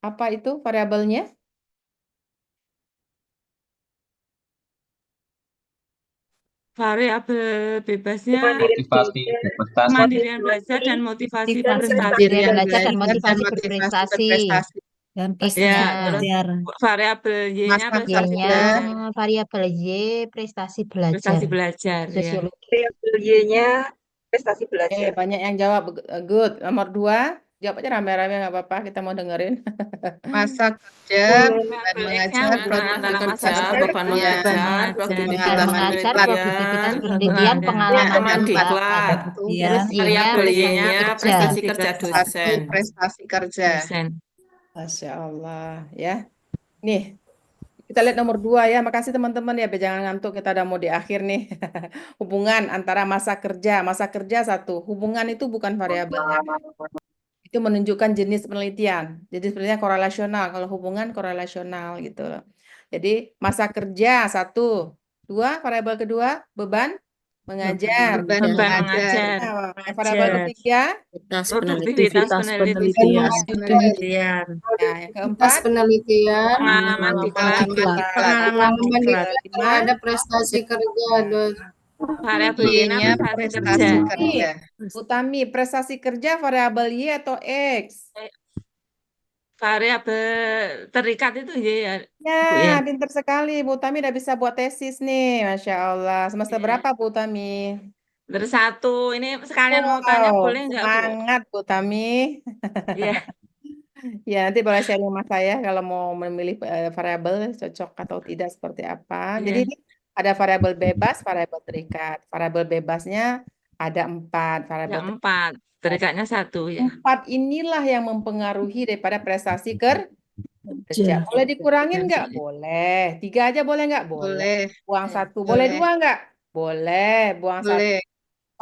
apa itu variabelnya? Variabel bebasnya Motivasi berprestasi. kemandirian belajar dan motivasi berprestasi. Kemandirian belajar dan motivasi berprestasi. Dan Ya, prestasi terus belajar. variabel Y-nya Masa prestasi Y-nya belajar. variabel Y prestasi belajar. Prestasi belajar, ya. Sosiologi. Variabel Y-nya prestasi belajar. Banyak yang jawab. Good. Nomor 2, jawab aja rame-rame nggak apa-apa. Kita mau dengerin. Masa kerja, beban Variabel X-nya mengajar, hubungan antara masa produktivitas kerja, beban penelitian, mengajar, beban produktivitas mengajar, penelitian, produktivitas penelitian, pengalaman pengalaman diklat. diklat. Terus Y-nya Variabel Y-nya prestasi prestasi kerja. kerja Satu dosen. prestasi kerja. Dosen. Masya Allah ya. Nih, kita lihat nomor 2 ya. Makasih teman-teman ya. Jangan ngantuk, kita udah mau di akhir nih. Hubungan antara masa kerja. Masa kerja satu. Hubungan itu bukan variabelnya. Itu menunjukkan jenis penelitian. Jenis penelitian korelasional. Kalau hubungan korelasional gitu loh. Jadi masa kerja satu. 2, variabel kedua beban mengajar. Beban mengajar. Nah, variabel ketiga Produktivitas penelitian. penelitian. Nah, yang keempat penelitian, Pengalaman diklat. pengalaman diklat. terhadap prestasi kerja. Variabel Y-nya prestasi kerja. Utami, prestasi kerja variabel Y atau X? Variabel terikat itu Y ya. Ya, Bu, ya. pinter sekali. Bu Utami udah bisa buat tesis nih. Masya Allah. Semester berapa Bu Utami? Semester 1. Ini sekalian mau tanya boleh nggak, Bu? Semangat Bu Utami. Iya. Ya, nanti boleh sharing sama saya kalau mau memilih variabel cocok atau tidak seperti apa. Iya. Jadi ini ada variabel bebas, variabel terikat. Variabel bebasnya ada 4, variabel Ya, 4. Terikatnya 1 ya. 4 inilah yang mempengaruhi daripada prestasi kerja. Boleh dikurangin nggak? Boleh. 3 aja boleh nggak? Boleh. Buang 1. Boleh 2 nggak? Boleh. Buang 1.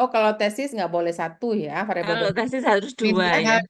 Oh, kalau tesis nggak boleh 1 ya. Variabel Kalau tesis harus 2 ya.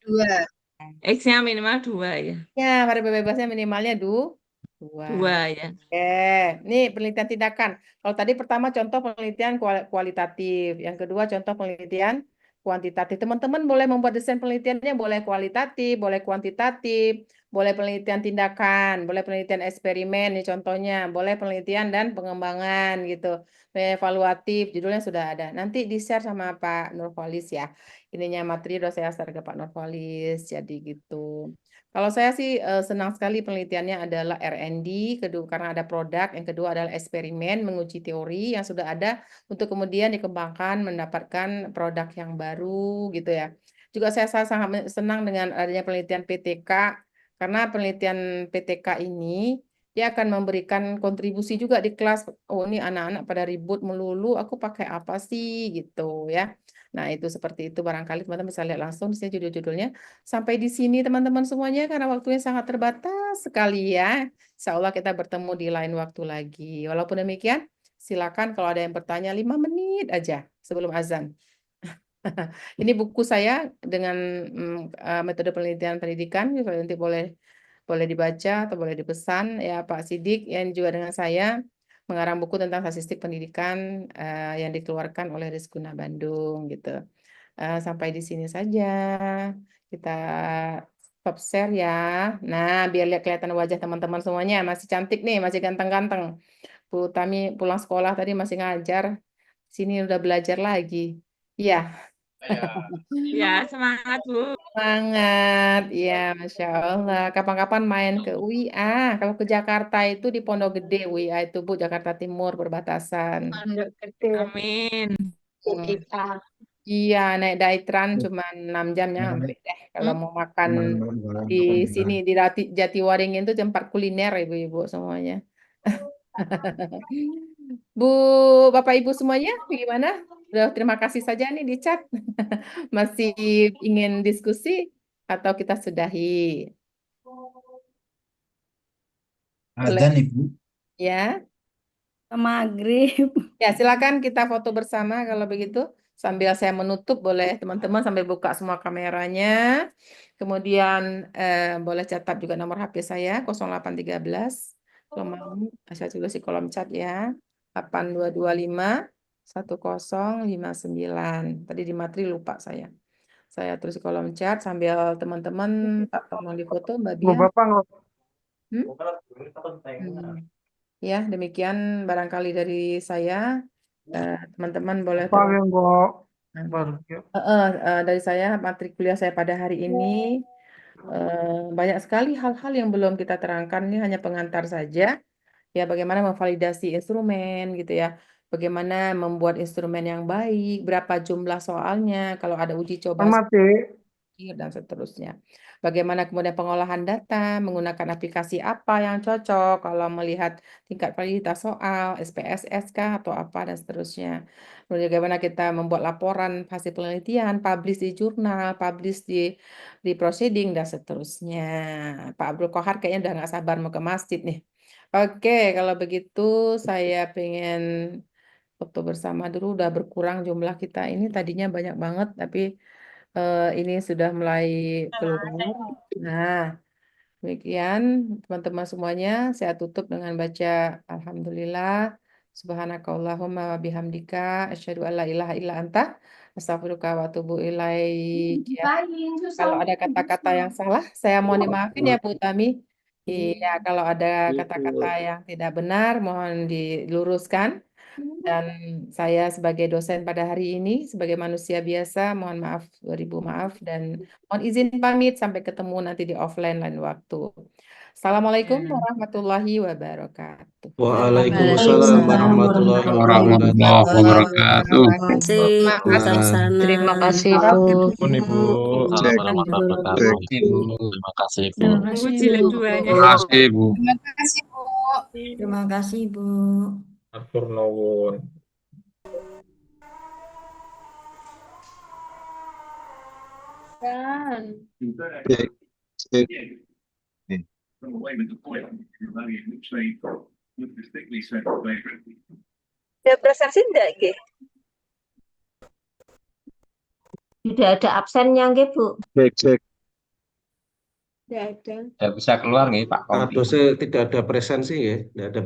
X-nya minimal 2 ya. Ya, variabel bebasnya minimalnya 2. 2 ya. Oke, nih penelitian tindakan. Kalau tadi pertama contoh penelitian kualitatif, yang kedua contoh penelitian kuantitatif. Teman-teman boleh membuat desain penelitiannya, boleh kualitatif, boleh kuantitatif, boleh penelitian tindakan, boleh penelitian eksperimen, nih contohnya, boleh penelitian dan pengembangan gitu. Evaluatif, judulnya sudah ada. Nanti di-share sama Pak Nurholis ya. Ininya materi udah saya share ke Pak Nurholis, jadi gitu. Kalau saya sih senang sekali penelitiannya adalah R&D, kedua karena ada produk, yang kedua adalah eksperimen menguji teori yang sudah ada untuk kemudian dikembangkan mendapatkan produk yang baru gitu ya. Juga saya sangat senang dengan adanya penelitian PTK karena penelitian PTK ini dia akan memberikan kontribusi juga di kelas. Oh, ini anak-anak pada ribut melulu, aku pakai apa sih gitu ya. Nah, itu seperti itu barangkali teman-teman bisa lihat langsung di sini judul-judulnya. Sampai di sini teman-teman semuanya karena waktunya sangat terbatas sekali ya. Insya Allah kita bertemu di lain waktu lagi. Walaupun demikian, silakan kalau ada yang bertanya 5 menit aja sebelum azan. Ini buku saya dengan metode penelitian pendidikan, nanti boleh dibaca atau boleh dipesan ya Pak Sidik yang juga dengan saya mengarang buku tentang statistik pendidikan yang dikeluarkan oleh Riskuna Bandung gitu. Sampai di sini saja kita stop share ya. Nah, biar lihat kelihatan wajah teman-teman semuanya masih cantik nih, masih ganteng-ganteng. Bu Tami pulang sekolah tadi masih ngajar, sini udah belajar lagi. Iya. Ya, semangat Bu. Semangat, ya Masya Allah. Kapan-kapan main ke UIA. Kalau ke Jakarta itu di Pondok Gede UIA itu Bu, Jakarta Timur perbatasan. Amin. Iya, naik Daitran cuma 6 jam ya sampai deh. Kalau mau makan di sini di Jatiwaringin itu tempat kuliner ibu-ibu semuanya. Bu, Bapak Ibu semuanya, gimana? Udah terima kasih saja nih di chat. Masih ingin diskusi atau kita sudahi? Adzan Ibu. Ya. Maghrib. Ya, silakan kita foto bersama kalau begitu. Sambil saya menutup, boleh teman-teman sambil buka semua kameranya. Kemudian boleh catat juga nomor HP saya 0813. Kalau mau, saya tulis di kolom chat ya. 8225 1059. Tadi di materi lupa saya. Saya tulis di kolom chat sambil teman-teman tak tolong di foto Mbak Bia. Ya, demikian barangkali dari saya. Teman-teman boleh dari saya materi kuliah saya pada hari ini. Banyak sekali hal-hal yang belum kita terangkan, ini hanya pengantar saja. Ya, bagaimana memvalidasi instrumen gitu ya. Bagaimana membuat instrumen yang baik, berapa jumlah soalnya, kalau ada uji coba dan seterusnya. Bagaimana kemudian pengolahan data, menggunakan aplikasi apa yang cocok kalau melihat tingkat validitas soal, SPSS kah atau apa dan seterusnya. Kemudian bagaimana kita membuat laporan hasil penelitian, publish di jurnal, publish di proceeding dan seterusnya. Pak Abdul Kohar kayaknya udah nggak sabar mau ke masjid nih. Oke, kalau begitu saya pengen foto bersama dulu, udah berkurang jumlah kita ini, tadinya banyak banget tapi ini sudah mulai keluar. Nah, demikian teman-teman semuanya, saya tutup dengan baca Alhamdulillah, Subhanakallahumma wa bihamdika, asyhadu an la ilaha illa anta, astaghfiruka wa atubu ilaik. Ya. Kalau ada kata-kata yang salah, saya mohon dimaafin ya Bu Tami. Iya, kalau ada kata-kata yang tidak benar, mohon diluruskan. Dan saya sebagai dosen pada hari ini, sebagai manusia biasa, mohon maaf, beribu maaf, dan mohon izin pamit sampai ketemu nanti di offline lain waktu. Assalamualaikum warahmatullahi wabarakatuh. Waalaikumsalam warahmatullahi wabarakatuh. Terima kasih, Bu Terima kasih, Tarsanan. Bu. Ibu. Terima kasih, Bu. Tunggu jilid duanya. Terima kasih, Bu. Terima kasih, Bu. Terima kasih, Bu. Atur nuwun. Ada presentasi enggak, Ge? Tidak ada absennya, Ge, Bu. Cek. Tidak ada. Ya, bisa keluar nih Pak Kompi. Tidak ada presensi ya, tidak ada